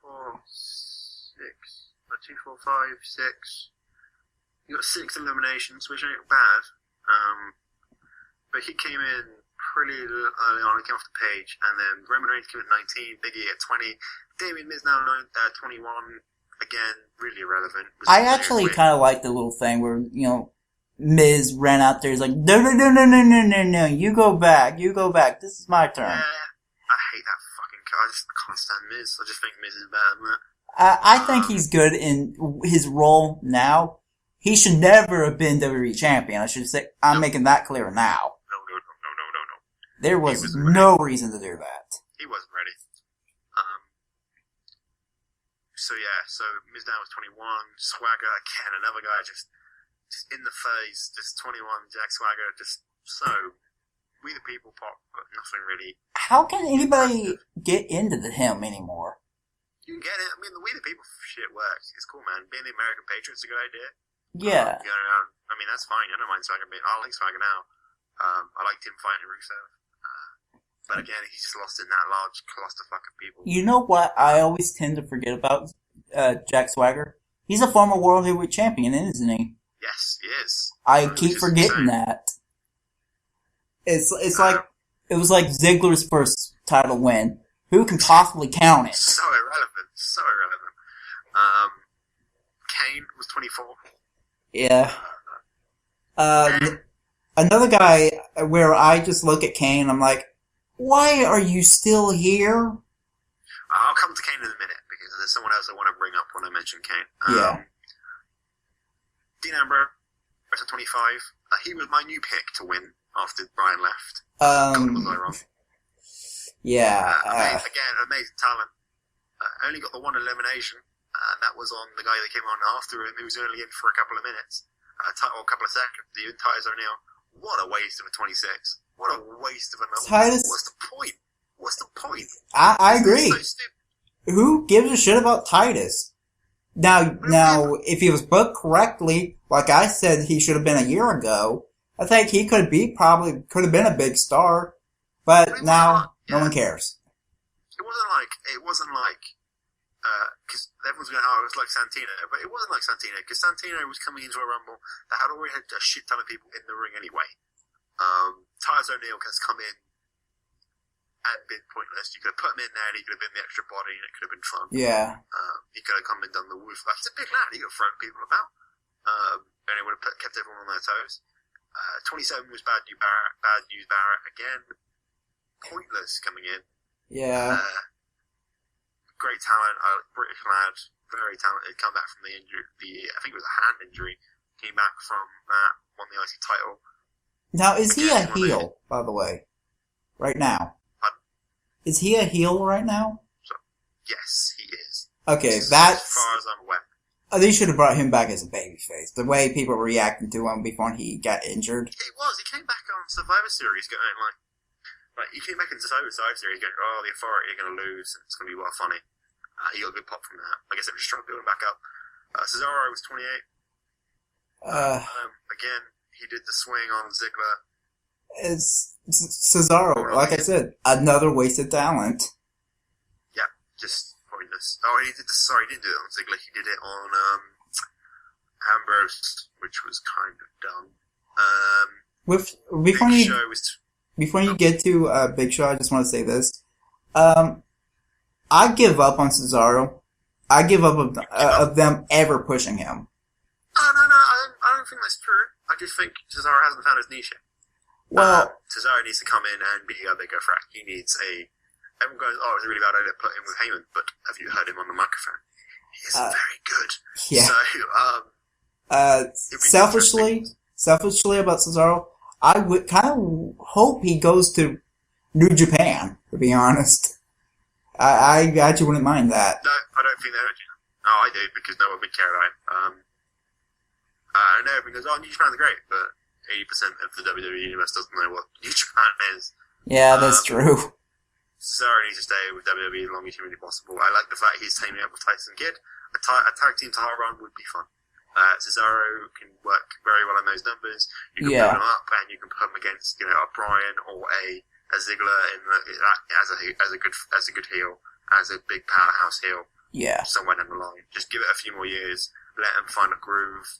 2, 4, 6, 2, 4, 5, 6. He got 6 eliminations, which ain't bad. But he came in pretty early on. He came off the page, and then Roman Reigns came at 19, Big E at 20, Damien Miz now 21. Again, really irrelevant. I actually kind of like the little thing where, Miz ran out there. He's like, no, you go back. This is my turn. Yeah, I hate that fucking guy. I just can't stand Miz. I just think Miz is better than that. I think he's good in his role now. He should never have been WWE champion. I should say, I'm making that clear now. No. There was no reason to do that. He wasn't ready. So Miz now was 21. Swagger, again, another guy just in the face, just 21. Jack Swagger, just so We the People pop, but nothing really. How can anybody get into him anymore? You can get it. I mean, the We the People shit works. It's cool, man. Being the American Patriot's a good idea. Yeah. I mean, that's fine. I don't mind Swagger. I like Swagger now. I liked him fighting Rusev. But again, he's just lost in that large clusterfuck of people. You know what I always tend to forget about Jack Swagger? He's a former World Heavyweight Champion, isn't he? Yes, he is. I keep forgetting that. It's like it was like Ziggler's first title win. Who can possibly count it? So irrelevant. Kane was 24. Yeah. Another guy where I just look at Kane, I'm like, why are you still here? I'll come to Kane in a minute because there's someone else I want to bring up when I mention Kane. Yeah. Dean Ambrose at 25. He was my new pick to win after Brian left. God, was I wrong? Yeah. Again, amazing talent. Only got the one elimination. That was on the guy that came on after him, who was only in for a couple of minutes. A couple of seconds. The Titus O'Neil. What a waste of a 26. What a waste of a number. Titus. What's the point? I agree. So stupid. Who gives a shit about Titus? Now, if he was booked correctly, like I said, he should have been a year ago. I think he could have been a big star, but now no one cares. It wasn't like, because everyone's going, oh, it was like Santino, but it wasn't like Santino, because Santino was coming into a Rumble that had already had a shit ton of people in the ring anyway. Titus O'Neil has come in and been pointless. You could have put him in there and he could have been the extra body and it could have been fun. Yeah. He could have come and done the woof. He's a big lad. He could have thrown people about. And it would have kept everyone on their toes. 27 was Bad News Barrett. Again, pointless coming in. Yeah. Great talent. British lad. Very talented. Come back from the injury. I think it was a hand injury. Came back from that. Won the IC title. Now, is he a heel, by the way? Right now? Pardon? Is he a heel right now? Yes, he is. Okay, that's... As far as I'm aware. They should have brought him back as a babyface. The way people were reacting to him before he got injured. It was. He came back on Survivor Series going like he came back into Survivor Series going, oh, the Authority are going to lose, and it's going to be well funny. He got a good pop from that. I guess they were just trying to build him back up. Cesaro was 28. Again, he did the swing on Ziggler. It's Cesaro, like I said, another wasted talent. Yeah, just pointless. Oh, he didn't do it on Ziggler. He did it on Ambrose, which was kind of dumb. Before you get to Big Show, I just want to say this. I give up on Cesaro. I give up of them ever pushing him. Oh, no, I don't think that's true. I just think Cesaro hasn't found his niche yet. Well, Cesaro needs to come in and be a bigger threat. He needs everyone goes, oh, it's a really bad idea to put him with Heyman, but have you heard him on the microphone? He isn't very good. Yeah. So, selfishly about Cesaro, I would kind of hope he goes to New Japan, to be honest. I actually wouldn't mind that. No, I don't think that. Oh, I do, because no one would care about him. I know everyone goes, oh, New Japan's great, but 80% of the WWE universe doesn't know what New Japan is. Yeah, that's true. Cesaro needs to stay with WWE as long as humanly possible. I like the fact he's teaming up with Tyson Kidd. a tag team title run would be fun. Cesaro can work very well on those numbers. You can build them up, and you can put them against, you know, a Bryan or a Ziggler as a good heel, as a big powerhouse heel. Yeah. Somewhere down the line, just give it a few more years, let him find a groove,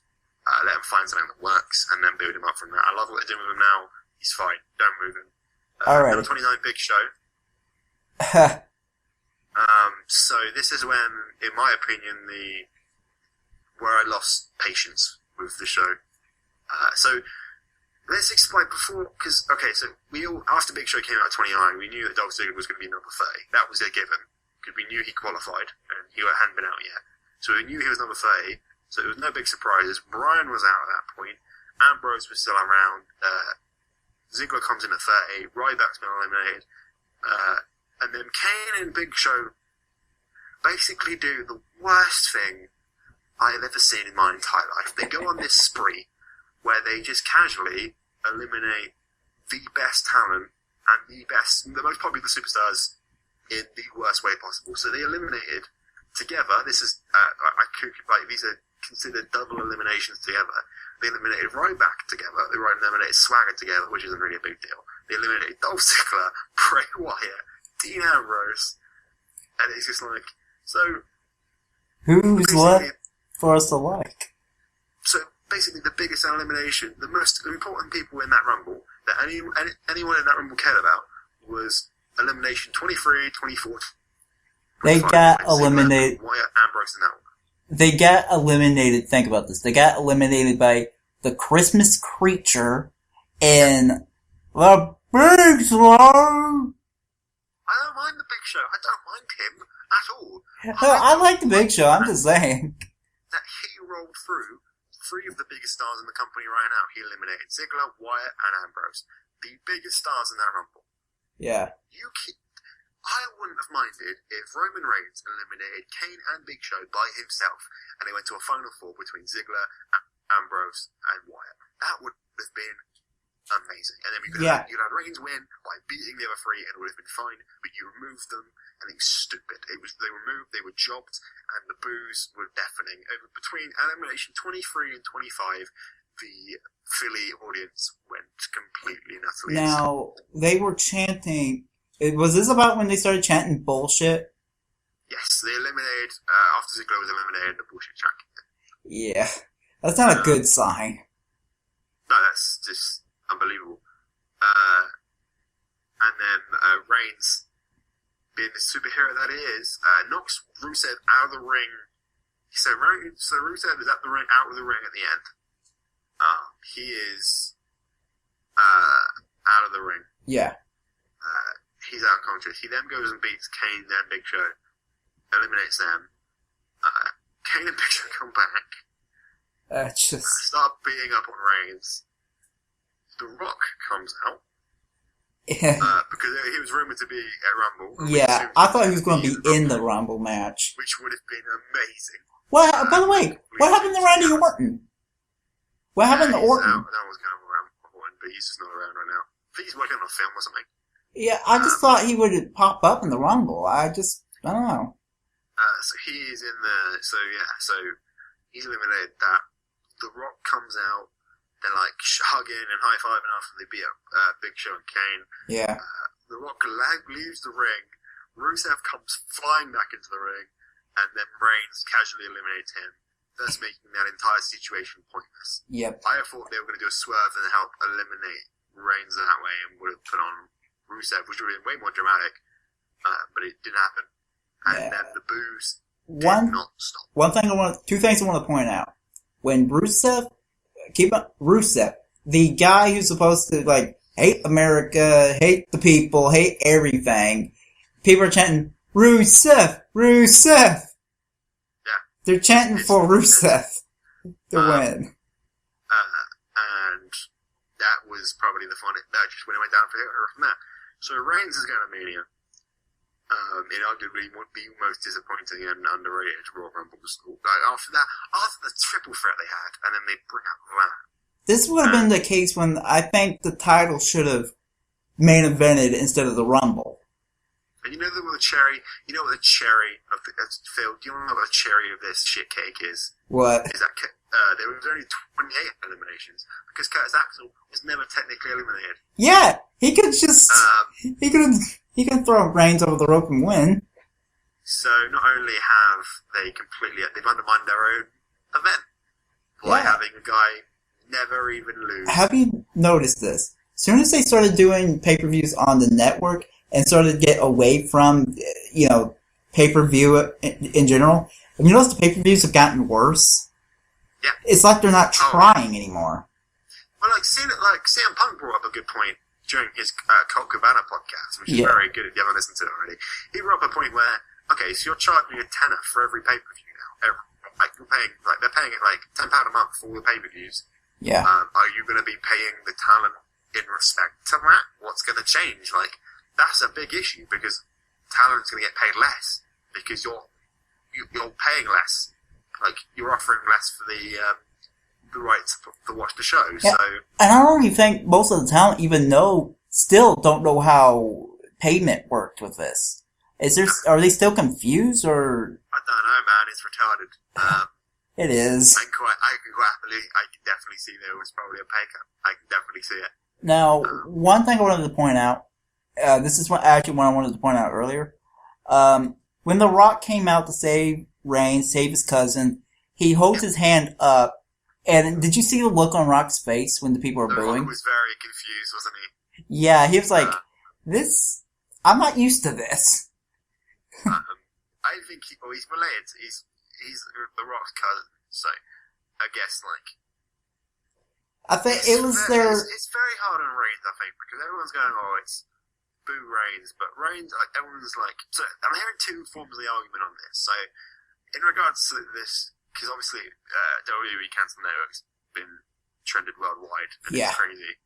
let him find something that works, and then build him up from that. I love what they're doing with him now. He's fine. Don't move him. Alright. Number 29, Big Show. So this is when, in my opinion, where I lost patience with the show. So let's explain before, because so after Big Show came out at 29, we knew that Dolph Ziggler was going to be number 30. That was a given, because we knew he qualified and he hadn't been out yet. So we knew he was number 30. So it was no big surprises. Bryan was out at that point. Ambrose was still around. Ziggler comes in at 30. Ryback's been eliminated. And then Kane and Big Show basically do the worst thing I have ever seen in my entire life. They go on this spree where they just casually eliminate the best talent and the most popular superstars in the worst way possible. So they eliminated together. This is these are considered double eliminations together. They eliminated Ryback together. They eliminated Swagger together, which isn't really a big deal. They eliminated Dolph Ziggler, Bray Wyatt, Dean Ambrose, and it's just like, so who's left for us to like? So basically, the biggest elimination, the most important people in that Rumble that anyone in that Rumble cared about was elimination 23, 24. They got eliminated. Wyatt, Ambrose, and that one. They got eliminated. Think about this. They got eliminated by the Christmas Creature and the Big Show. I don't mind the Big Show. I don't mind him at all. I like the Big Show. I'm just saying that he rolled through 3 of the biggest stars in the company right now. He eliminated Ziggler, Wyatt, and Ambrose, the biggest stars in that Rumble. Yeah. I wouldn't have minded if Roman Reigns eliminated Kane and Big Show by himself, and they went to a Final 4 between Ziggler, Ambrose, and Wyatt. That would have been amazing. And then you'd have Reigns win by beating the other 3, and it would have been fine. But you removed them, and it was stupid. They were moved, they were jobbed, and the boos were deafening. Between elimination 23 and 25, the Philly audience went completely nuts. Now, they were chanting. Was this about when they started chanting bullshit? Yes, they eliminated, after Ziggler was eliminated, the bullshit chant. Yeah, that's not a good sign. No, that's just unbelievable. And then Reigns, being the superhero that he is, knocks Rusev out of the ring. So Rusev is out of the ring at the end. He is out of the ring. Yeah. He's out of contest. He then goes and beats Kane and Big Show, eliminates them. Kane and Big Show come back. Start beating up on Reigns. The Rock comes out. Yeah. Because he was rumored to be at Rumble. Yeah, I thought he was going to be in the Rumble match. Which would have been amazing. By the way, what happened to Randy Orton? What happened to Orton? That was going around Orton, but he's just not around right now. I think he's working on a film or something. Yeah, I just thought he would pop up in the Rumble. I don't know. So he is in the... So he's eliminated that. The Rock comes out. They're like hugging and high-fiving after they beat up Big Show and Kane. Yeah. The Rock leaves the ring. Rusev comes flying back into the ring. And then Reigns casually eliminates him, thus making that entire situation pointless. Yep. I thought they were going to do a swerve and help eliminate Reigns that way and would have put on Rusev, which would have been way more dramatic, but it didn't happen. And then the boos did not stop. Two things I want to point out. When Rusev, the guy who's supposed to hate America, hate the people, hate everything, people are chanting Rusev, Rusev. Yeah, they're chanting for Rusev to win. And that was probably the fun. That just when it went down from that. So Reigns is going to Mania. It arguably would be most disappointing and underrated Royal Rumbles. After the triple threat they had, and then they bring up that. This would have been the case when I think the title should have main evented instead of the Rumble. And you know what the cherry of the Phil? Do you know what the cherry of this shit cake is? What? Is that there was only 28 eliminations because Curtis Axel was never technically eliminated. Yeah, he could just he could throw Reigns over the rope and win. So not only have they've undermined their own event by having a guy never even lose. Have you noticed this? As soon as they started doing pay-per-views on the network and started to get away from, pay-per-view in general, have you noticed the pay-per-views have gotten worse? Yeah. It's like they're not trying anymore. Well, CM Punk brought up a good point during his Colt Cabana podcast, which is very good if you haven't listened to it already. He brought up a point where, okay, so you're charging a tenner for every pay-per-view now. They're paying it like £10 a month for all the pay-per-views. Yeah. Are you going to be paying the talent in respect to that? What's going to change? Like, that's a big issue because talent's going to get paid less because you're paying less. Like, you're offering less for the rights to watch the show. Yeah. So, and I don't even think most of the talent still don't know how payment worked with this. Are they still confused or? I don't know, man. It's retarded. It is. I can definitely see there was probably a pay cut. I can definitely see it. Now, one thing I wanted to point out, this is what I wanted to point out earlier. When The Rock came out to save Reigns, save his cousin, he holds his hand up, and did you see the look on Rock's face when the people were booing? He was very confused, wasn't he? Yeah, he was like, I'm not used to this. I think he's related. He's The Rock's cousin, so I guess I think it was It's very hard on Reigns, I think, because everyone's going, it's boo Reigns, but Reigns, everyone's like, so I'm hearing two forms of the argument on this. So, in regards to this, because obviously WWE Cancel Network's been trended worldwide, and it's crazy.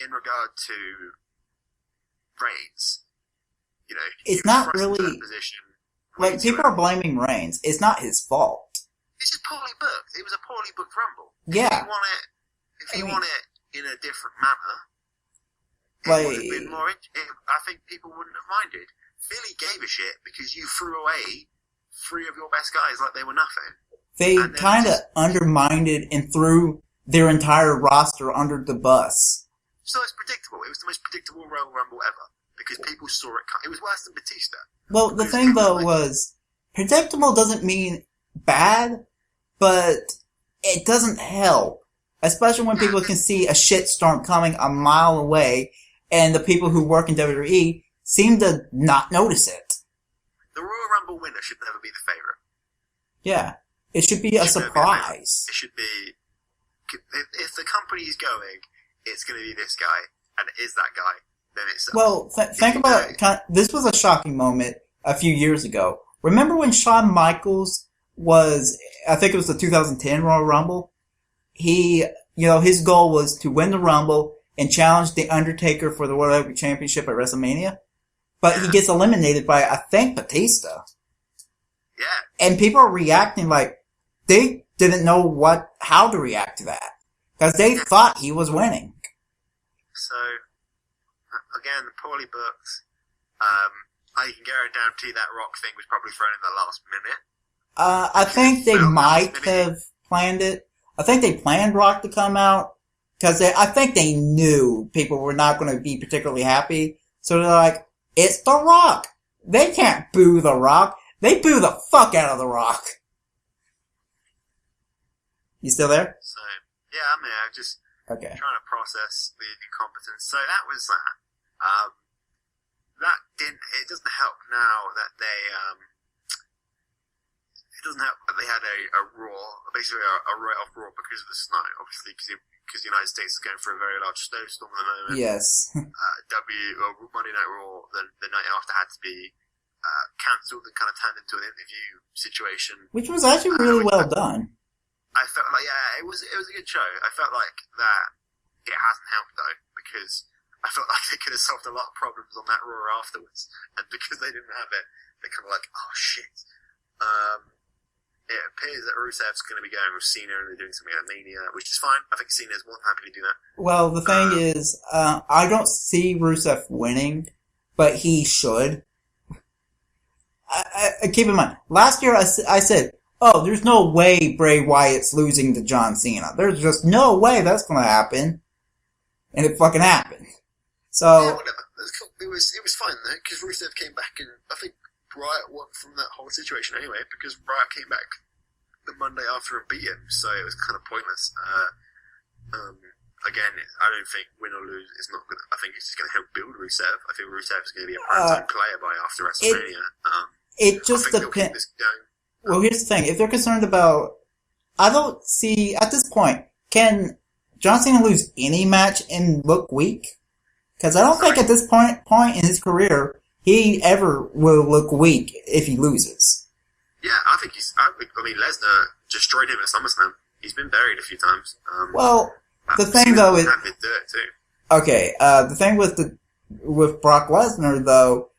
In regard to Reigns, it's not really position. Like, people are blaming Reigns. It's not his fault. It's just poorly booked. It was a poorly booked Rumble. Yeah. If he won it in a different manner, it would have been more. I think people wouldn't have minded. Philly gave a shit because you threw away 3 of your best guys like they were nothing. They kind of undermined it and threw their entire roster under the bus. So it's predictable. It was the most predictable Royal Rumble ever because people saw it. It was worse than Batista. Well, the thing though was predictable doesn't mean bad, but it doesn't help. Especially when people can see a shitstorm coming a mile away, and the people who work in WWE seem to not notice it. The Royal Rumble winner should never be the favorite. Yeah. It should be a surprise. It should be... If the company's going, it's going to be this guy, and it is that guy, then it's... Well, think about it. This was a shocking moment a few years ago. Remember when Shawn Michaels was... I think it was the 2010 Royal Rumble? His goal was to win the Rumble and challenge The Undertaker for the World Heavyweight Championship at WrestleMania. But he gets eliminated by, I think, Batista. Yeah. And people are reacting like they didn't know how to react to that. Because they thought he was winning. So, again, poorly booked. I can guarantee that Rock thing was probably thrown in the last minute. I think they might have planned it. I think they planned Rock to come out. Because I think they knew people were not going to be particularly happy. So they're like, it's The Rock. They can't boo The Rock. They boo the fuck out of The Rock. You still there? So, yeah, I'm here. I'm just trying to process the incompetence. So that was that. It doesn't help now that it doesn't help that they had a Raw, basically a write-off Raw because of the snow, obviously, because the United States is going through a very large snowstorm at the moment. Yes. Monday Night Raw, the night after had to be cancelled and kind of turned into an interview situation. Which was actually really well done. I felt like, it was a good show. I felt like that it hasn't helped though, because I felt like they could have solved a lot of problems on that Raw afterwards, and because they didn't have it, they're kind of like, oh shit. It appears that Rusev's going to be going with Cena and they're doing something at Mania, which is fine. I think Cena's more than happy to do that. Well, the thing is, I don't see Rusev winning, but he should. I keep in mind, last year I said, oh, there's no way Bray Wyatt's losing to John Cena. There's just no way that's going to happen. And it fucking happened. So. Yeah, whatever. It was fine though, because Rusev came back, and I think Riot won from that whole situation anyway, because Riot came back the Monday after and beat him, so it was kind of pointless. Again, I don't think win or lose is not good. I think it's just going to help build Rusev. I think Rusev is going to be a prime-time player by after WrestleMania. It just depends. Well, here's the thing. If they're concerned about... I don't see... At this point, can John Cena lose any match and look weak? Because I don't think at this point in his career, he ever will look weak if he loses. Yeah, I think I mean, Lesnar destroyed him at SummerSlam. He's been buried a few times. Well, the thing though is... Happy to do it too. Okay, the thing with Brock Lesnar though,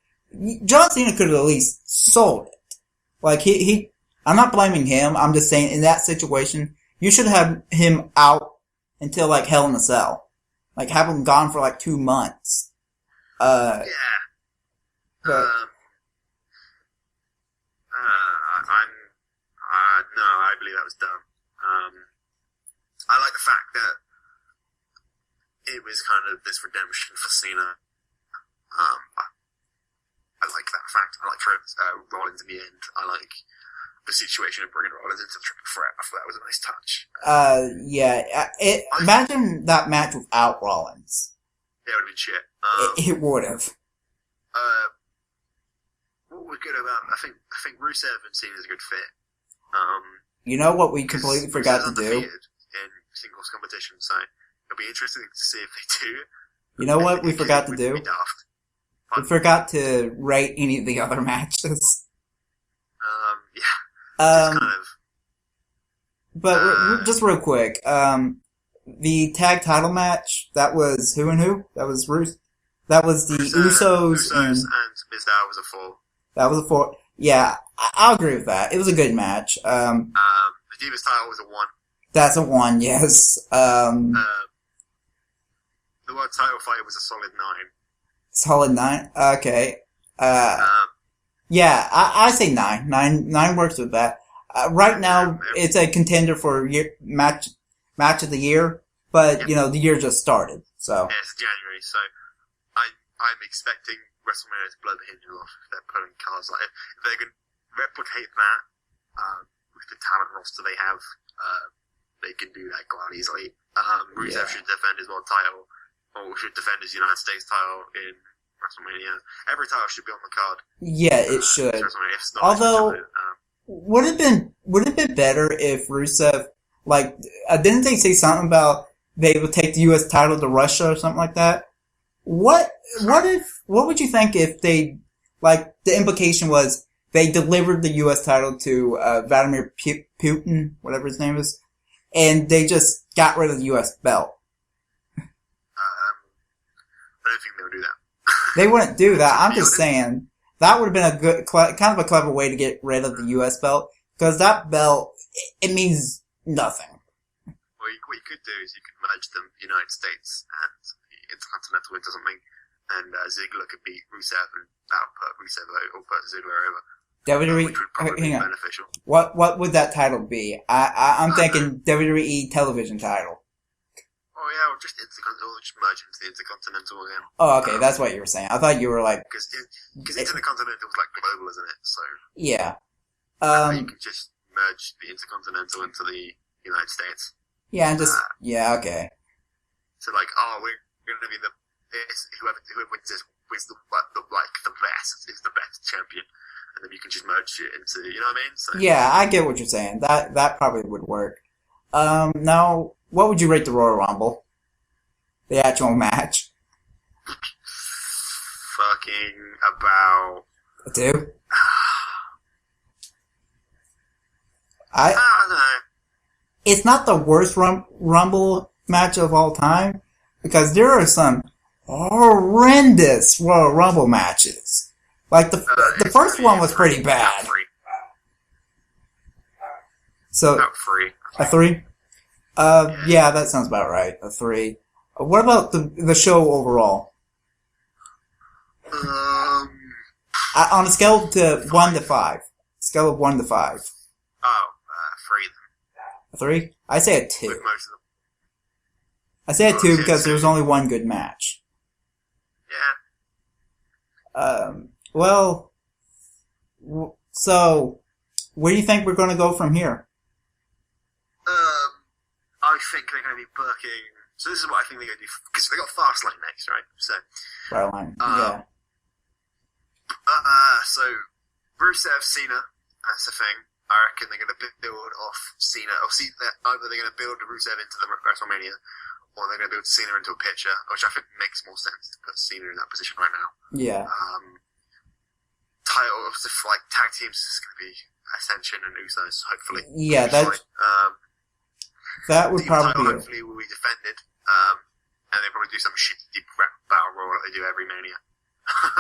John Cena could have at least sold it. Like, I'm not blaming him, I'm just saying in that situation, you should have him out until like Hell in a Cell. Like, have him gone for like 2 months. Yeah. But, no, I believe that was dumb. I like the fact that it was kind of this redemption for Cena. I like that fact. I like Rollins in the end. I like the situation of bringing Rollins into the triple threat. I thought that was a nice touch. yeah. Imagine that match without Rollins. It would have been shit. It would have. What was good about... I think Rusev and Cena is a good fit. You know what we completely forgot to do? In singles competition, so it'll be interesting to see if they do. You know what we forgot to do? We forgot to rate any of the other matches. Yeah. Just kind of... But just real quick, the tag title match, that was who and who? That was That was the Usos and Miz Dow was a 4. That was a 4. Yeah, I'll agree with that. It was a good match. The Divas title was a 1. That's a 1, yes. The World title fight was a solid 9. Solid 9? Okay. Yeah, I say 9. 9 works with that. Right now, it's a contender for match of the year, but, you know, the year just started, so. Yeah, it's January, so I'm expecting WrestleMania to blow the hinges off if they're pulling cards like it. If they can replicate that, with the talent roster they have, they can do that quite easily. Rusev should defend his world title, or should defend his United States title in WrestleMania. Every title should be on the card. Yeah, it should. Although, would it have been better if Rusev, like, didn't they say something about they would take the U.S. title to Russia or something like that? What would you think if they, like, the implication was they delivered the U.S. title to Vladimir Putin, whatever his name is, and they just got rid of the U.S. belt? I don't think they would do that. They wouldn't do that. I'm just saying that would have been a good, kind of a clever way to get rid of the U.S. belt, because that belt, it means nothing. Well, what you could do is you could merge the United States and Intercontinental into something, and Ziggler could beat Rusev, and that would put Rusev or put Ziggler over. WWE, which would probably be beneficial. What would that title be? I'm thinking WWE television title. Oh yeah, or just Intercontinental, just merge into the Intercontinental again. Oh, okay, that's what you were saying. I thought you were like... Because Intercontinental is like global, isn't it? So... Yeah. You can just merge the Intercontinental into the United States. Yeah, and just... yeah, okay. So like, we're going to be whoever wins this wins the best is the best champion, and then you can just merge it into, you know what I mean? So, yeah, I get what you're saying. That probably would work. Now, what would you rate the Royal Rumble? The actual match. Fucking about a 2. I don't know. It's not the worst Rumble match of all time, because there are some horrendous Royal Rumble matches. Like the first one was pretty bad. So about 3. A 3? Yeah, that sounds about right. A 3. What about the show overall? On a scale to 1 to 5. Scale of 1 to 5. 3 then. 3? I say a 2. With most of them. I say a 2 because there's only one good match. Yeah. Well, so, where do you think we're going to go from here? I think they're going to be booking. So this is what I think they're going to do, because they got Fastlane next, right? So. Fastlane, yeah. So Rusev, Cena, that's the thing. I reckon they're going to build off Cena, or either they're going to build Rusev into the WrestleMania, or they're going to build Cena into a picture, which I think makes more sense to put Cena in that position right now. Yeah. Titles, like tag teams, is going to be Ascension and Usos, hopefully. Yeah, that would probably be. Hopefully, will be defended, and they probably do some shitty battle royal like they do every Mania.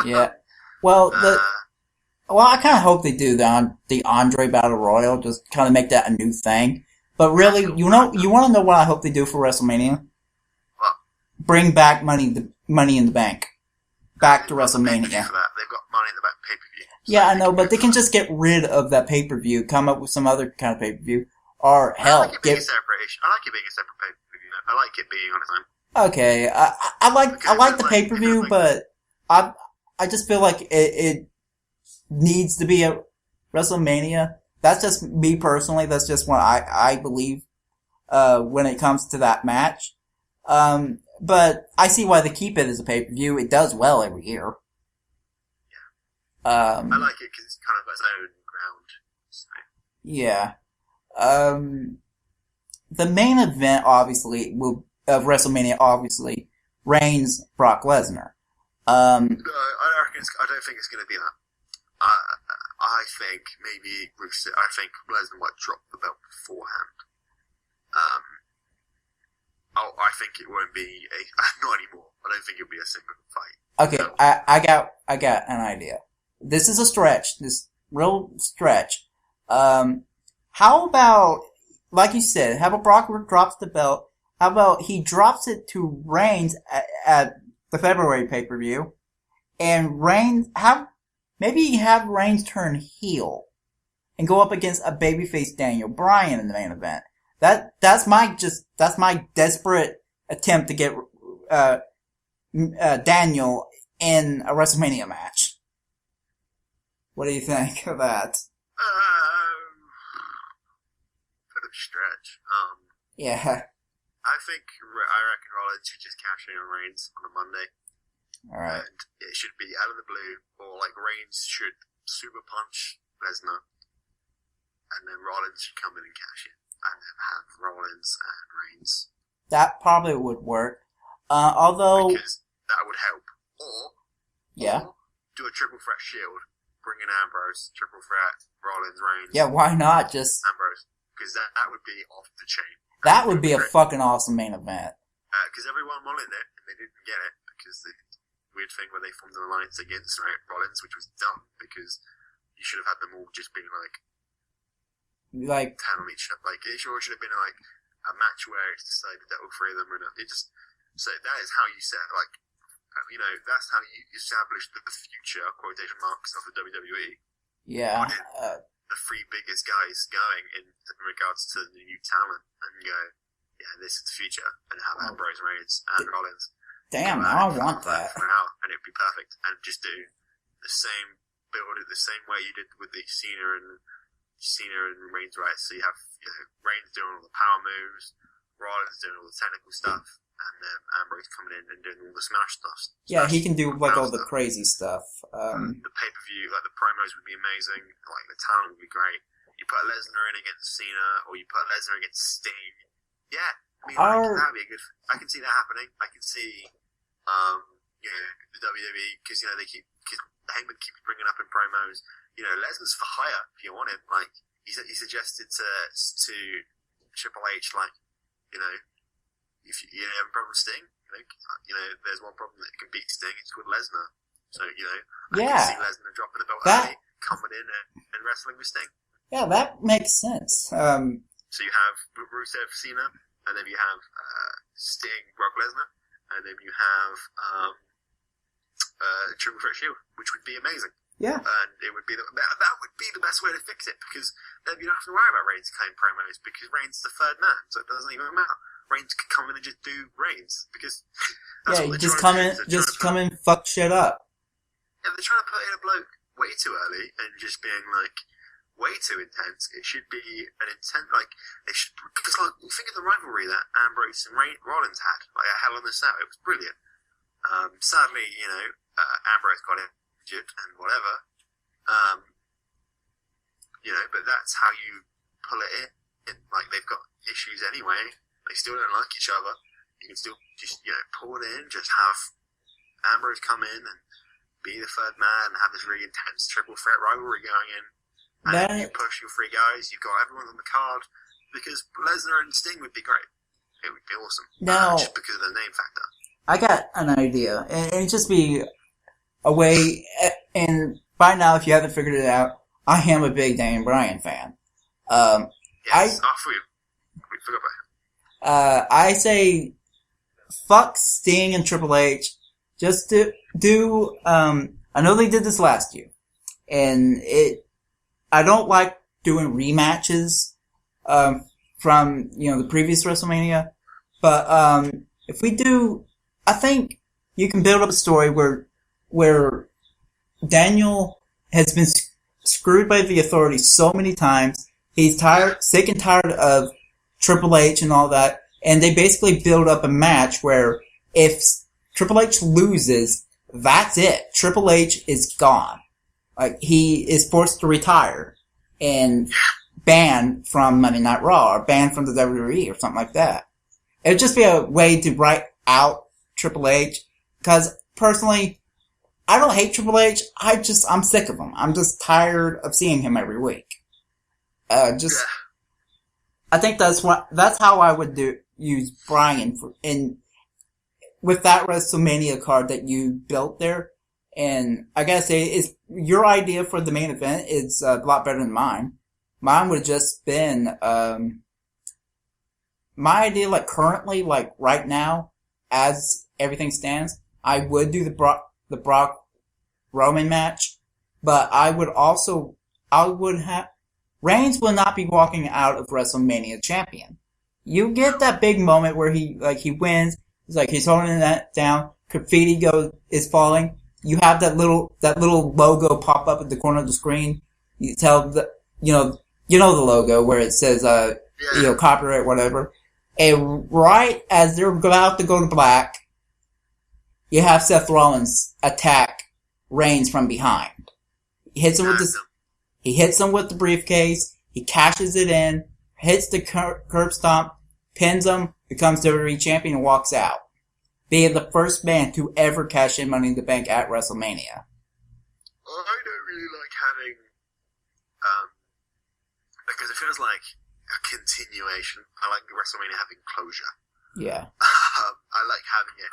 Yeah. Well, I kind of hope they do the Andre Battle Royal, just kind of make that a new thing. But really, you want to know what I hope they do for WrestleMania? What? Bring back Money in the Bank back to WrestleMania. They've got Money in the Bank pay-per-view. So yeah, I know, but they can just get rid of that pay-per-view, come up with some other kind of pay-per-view, or hell, I like it being a separate pay-per-view. I like it being on its own. Okay, I like the pay-per-view, but I just feel like it needs to be a WrestleMania. That's just me personally. That's just what I believe, when it comes to that match. But I see why they keep it as a pay-per-view. It does well every year. Yeah. I like it because it's kind of got its own ground. So. Yeah. The main event, obviously, of WrestleMania, obviously, Reigns, Brock Lesnar. I don't think it's going to be that. I think maybe Lesnar might drop the belt beforehand. I think it won't be not anymore. I don't think it'll be a single fight. Okay, I got an idea. This is a stretch. This real stretch. How about, like you said, how about Brock drops the belt? How about he drops it to Reigns at the February pay-per-view, and Reigns maybe have Reigns turn heel and go up against a babyface Daniel Bryan in the main event. That's my desperate attempt to get Daniel in a WrestleMania match. What do you think of that? Bit of a stretch. Yeah. I reckon Rollins should just cash in on Reigns on a Monday. Alright. And it should be out of the blue, or like Reigns should super punch Lesnar, and then Rollins should come in and cash in, and then have Rollins and Reigns. That probably would work. Although... Because that would help. Or do a triple threat Shield, bring in Ambrose, triple threat, Rollins, Reigns. Yeah, why not just... Ambrose. Because that would be off the chain. That would be a fucking awesome main event. Because everyone wanted it, and they didn't get it, because the weird thing where they formed an alliance against Rollins, which was dumb, because you should have had them all just being like 10 on each other. Like, it sure should have been like a match where it's decided that all three of them were not. It just, so that is how you set, like, that's how you establish the future, quotation marks, of the WWE. Yeah. The three biggest guys going in regards to the new talent, and go, yeah, this is the future, and have Ambrose, Reigns, and Rollins. Damn, I don't want that. For an hour, and it'd be perfect. And just do the same, build it the same way you did with the Cena and Reigns, right? So you have Reigns doing all the power moves, Rollins doing all the technical stuff, and then Ambrose coming in and doing all the smash stuff. Yeah, he can do like all the crazy stuff. The pay-per-view, like the promos would be amazing. Like the talent would be great. You put Lesnar in against Cena, or you put Lesnar against Sting. Yeah, I mean, that'd be a good. I can see that happening. I can see, the WWE, because because Heyman keeps bringing up in promos. Lesnar's for hire if you want him. Like he suggested to Triple H, like, if you have a problem with Sting, there's one problem that can beat Sting. It's with Lesnar. So I can see Lesnar dropping the belt early, coming in and wrestling with Sting. Yeah, that makes sense. So you have Rusev, Cena, and then you have Sting, Brock Lesnar, and then you have Triple Threat Shield, which would be amazing. Yeah. And it would be that would be the best way to fix it, because then you don't have to worry about Reigns cutting promos, because Reigns is the third man, so it doesn't even matter. Reigns could come in and just do Reigns, because that's what just come in, fuck shit up. Yeah, they're trying to put in a bloke way too early and just being like way too intense. It should be an intense, like they should, because like think of the rivalry that Ambrose and Rollins had, like at Hell in a Cell. It was brilliant. Sadly, Ambrose got injured and whatever. But that's how you pull it in. Like, they've got issues anyway. They still don't like each other. You can still just, pull it in, just have Ambrose come in and be the third man and have this really intense triple threat rivalry going in. And then you push your three guys, you've got everyone on the card, because Lesnar and Sting would be great. It would be awesome. Now, just because of the name factor. I got an idea, and it'd just be a way, and by now, if you haven't figured it out, I am a big Daniel Bryan fan. Yes, we forgot about him. I say, fuck Sting and Triple H. Just do, I know they did this last year, and I don't like doing rematches, from, the previous WrestleMania, but, if we do, I think you can build up a story where Daniel has been screwed by the authorities so many times. He's sick and tired of Triple H and all that, and they basically build up a match where if Triple H loses, that's it. Triple H is gone. Like, he is forced to retire and banned from Monday Night Raw or banned from the WWE or something like that. It would just be a way to write out Triple H, because personally, I don't hate Triple H. I'm sick of him. I'm just tired of seeing him every week. I think that's how I would use Bryan with that WrestleMania card that you built there. And I gotta say, your idea for the main event is a lot better than mine. Mine would have just been, my idea, like currently, like right now, as everything stands, I would do the Brock Roman match, but Reigns will not be walking out of WrestleMania champion. You get that big moment where he wins. It's like he's holding that down. Graffiti is falling. You have that little logo pop up at the corner of the screen. You tell the the logo where it says copyright, whatever. And right as they're about to go to black, you have Seth Rollins attack Reigns from behind. He hits him with the briefcase. He cashes it in, hits the curb stomp, pins him, becomes WWE champion, and walks out, being the first man to ever cash in Money in the Bank at WrestleMania. Well, I don't really like having, because it feels like a continuation. I like WrestleMania having closure. Yeah. I like having it,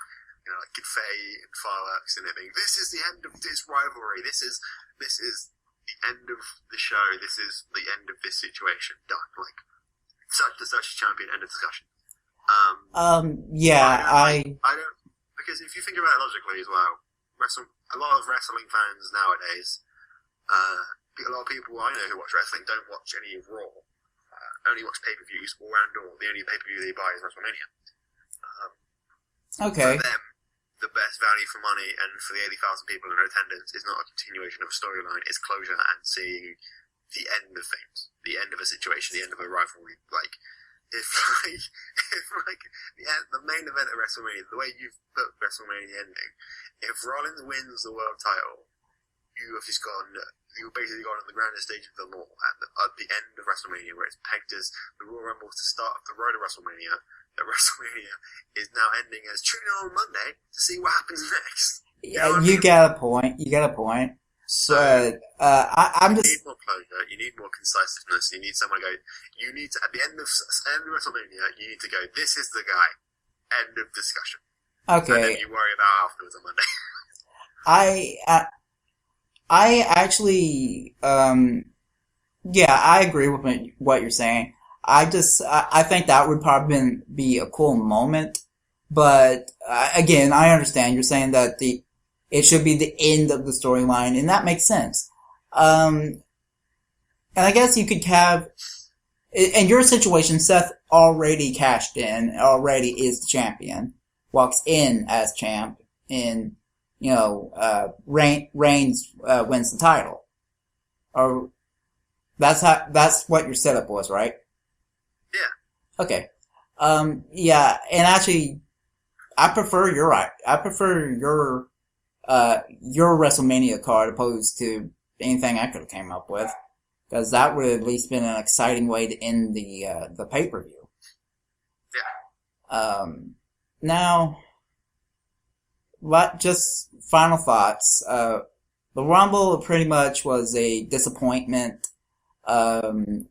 like confetti and fireworks and everything. This is the end of this rivalry. This is the end of the show. This is the end of this situation. Done. Like, such to such champion, end of discussion. I don't, because if you think about it logically as well, a lot of wrestling fans nowadays, a lot of people I know who watch wrestling don't watch any of Raw, only watch pay-per-views, or the only pay-per-view they buy is WrestleMania. Okay. For them, the best value for money, and for the 80,000 people in attendance, is not a continuation of a storyline, it's closure and seeing the end of things, the end of a situation, the end of a rivalry. Like, if the main event of WrestleMania, the way you've put WrestleMania ending, if Rollins wins the world title, you've basically gone on the grandest stage of them all at the end of WrestleMania, where it's pegged as the Royal Rumble to start the road to WrestleMania. That WrestleMania is now ending as tune in on Monday to see what happens next. You got a point. So, I'm you just. need more closure. You need more concisiveness. You need someone to go. You need to, at the end of WrestleMania, you need to go. This is the guy. End of discussion. Okay. And then you worry about afterwards on Monday. I actually, I agree with what you're saying. I think that would probably be a cool moment. But, again, I understand you're saying that it should be the end of the storyline, and that makes sense. And I guess you could have, in your situation, Seth already cashed in, already is the champion, walks in as champ, and, Reigns wins the title. Or, that's what your setup was, right? Yeah. Okay. Yeah, and actually, I prefer your WrestleMania card opposed to anything I could have came up with. Because that would have at least been an exciting way to end the pay-per-view. Yeah. Now, just final thoughts. The Rumble pretty much was a disappointment. Some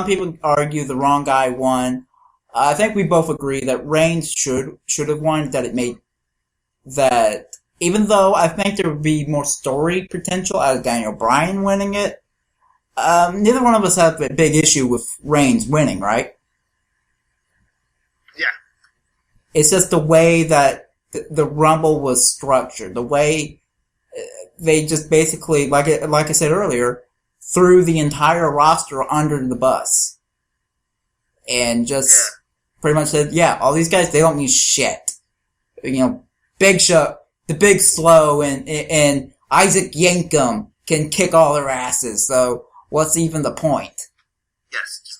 people argue the wrong guy won. I think we both agree that Reigns should have won, that even though I think there would be more story potential out of Daniel Bryan winning it, neither one of us have a big issue with Reigns winning, right? Yeah. It's just the way that the Rumble was structured, the way they just basically, like I said earlier, threw the entire roster under the bus. And just pretty much said, yeah, all these guys, they don't mean shit. Big Show, the Big Slow, and Isaac Yankem can kick all their asses, so what's even the point? Yes, just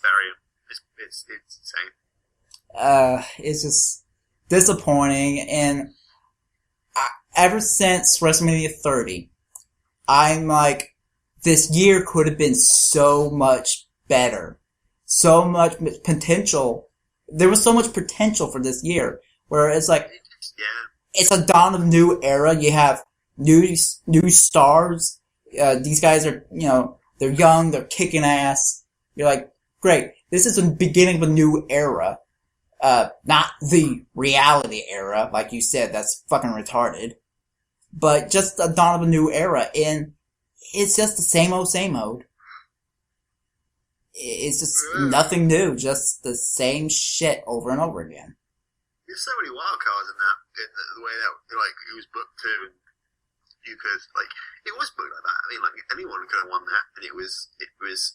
it's insane. It's just disappointing, and ever since WrestleMania 30, I'm like, this year could have been so much better. So much potential. There was so much potential for this year, where it's like, it's a dawn of new era. You have new stars. These guys are, they're young, they're kicking ass. You're like, great. This is the beginning of a new era. Not the reality era, like you said, that's fucking retarded. But just the dawn of a new era, and it's just the same old, same old. It's just nothing new, just the same shit over and over again. There's so many wild cards in the way that, it was booked too, and you could, it was booked like that. I mean, anyone could have won that, and it was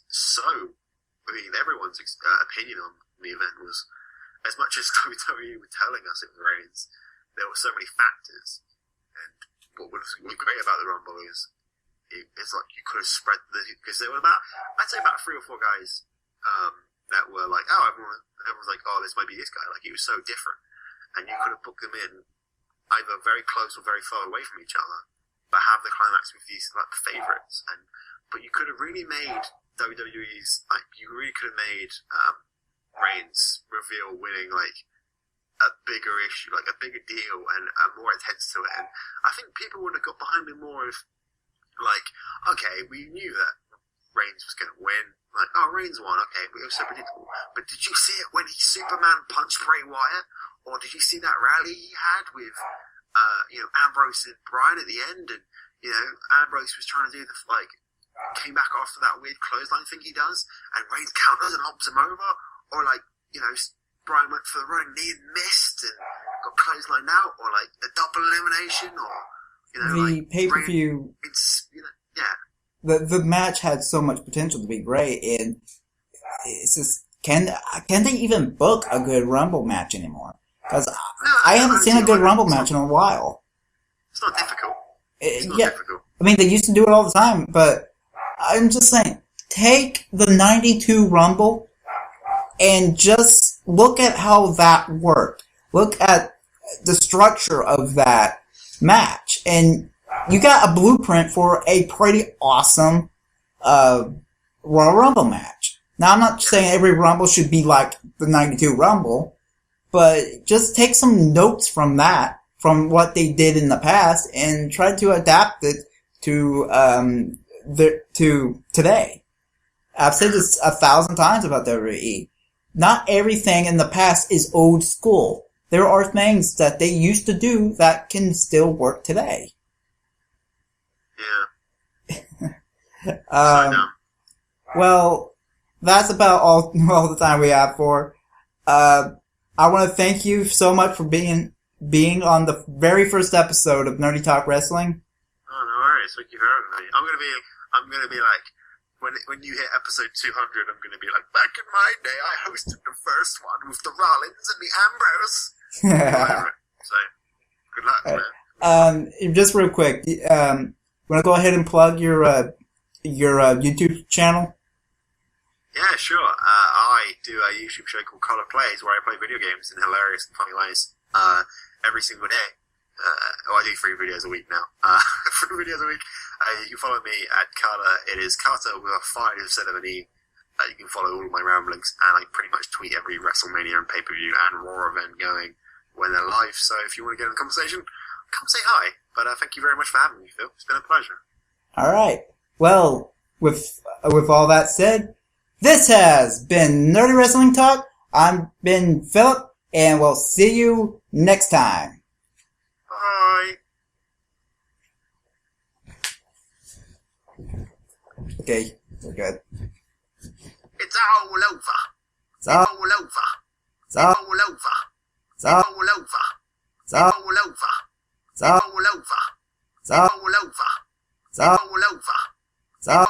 so, everyone's opinion on the event was, as much as WWE were telling us it was Reigns, there were so many factors, and what was great about the Rumble is, it's like you could have spread because there were I'd say about 3 or 4 guys, that were like, oh, everyone's like, oh, this might be this guy, he was so different, and you could have booked them in either very close or very far away from each other, but have the climax with these favorites, but you could have really made WWE's, you really could have made Reigns reveal winning a bigger issue, a bigger deal, and more intense to it, and I think people would have got behind it more if, okay, we knew that Reigns was going to win. Reigns won, okay, but it was so predictable. But did you see it when he Superman punched Bray Wyatt? Or did you see that rally he had with, Ambrose and Bryan at the end? And, Ambrose was trying to do came back after that weird clothesline thing he does, and Reigns counters and lobs him over? Or, Bryan went for the running knee and missed and got clotheslined out? Or, the double elimination? Or, the pay-per-view, the match had so much potential to be great, and it's just, can they even book a good Rumble match anymore? Because I haven't seen a good Rumble match in a while. It's not difficult. It's not difficult. I mean, they used to do it all the time, but I'm just saying, take the 92 Rumble and just look at how that worked. Look at the structure of that match, and you got a blueprint for a pretty awesome Royal Rumble match. Now, I'm not saying every Rumble should be like the 92 Rumble, but just take some notes from that, from what they did in the past, and try to adapt it to today. I've said this 1,000 times about WWE. Not everything in the past is old school. There are things that they used to do that can still work today. Yeah. Well, that's about all the time we have for. I want to thank you so much for being being on the very first episode of Nerdy Talk Wrestling. Oh, no worries. Thank you for having me. I'm gonna be like, when you hit episode 200, I'm gonna be like, back in my day, I hosted the first one with the Rollins and the Ambrose. So, good luck, man. Just real quick, want to go ahead and plug your YouTube channel? Yeah, sure. I do a YouTube show called Color Plays where I play video games in hilarious and funny ways every single day. I do 3 videos a week now. 3 videos a week. You can follow me at Carter. It is Carter with a 5 instead of an E. You can follow all of my ramblings, and I pretty much tweet every WrestleMania and pay-per-view and Raw event going when they're live. So if you want to get in the conversation, come say hi. But thank you very much for having me, Phil. It's been a pleasure. All right. Well, with all that said, this has been Nerdy Wrestling Talk. I've been Philip, and we'll see you next time. Bye. Okay, we're good. It's all over. It's all over. It's all over. It's all over. It's all over. It's all over. It's all over. It's all over. It's all over.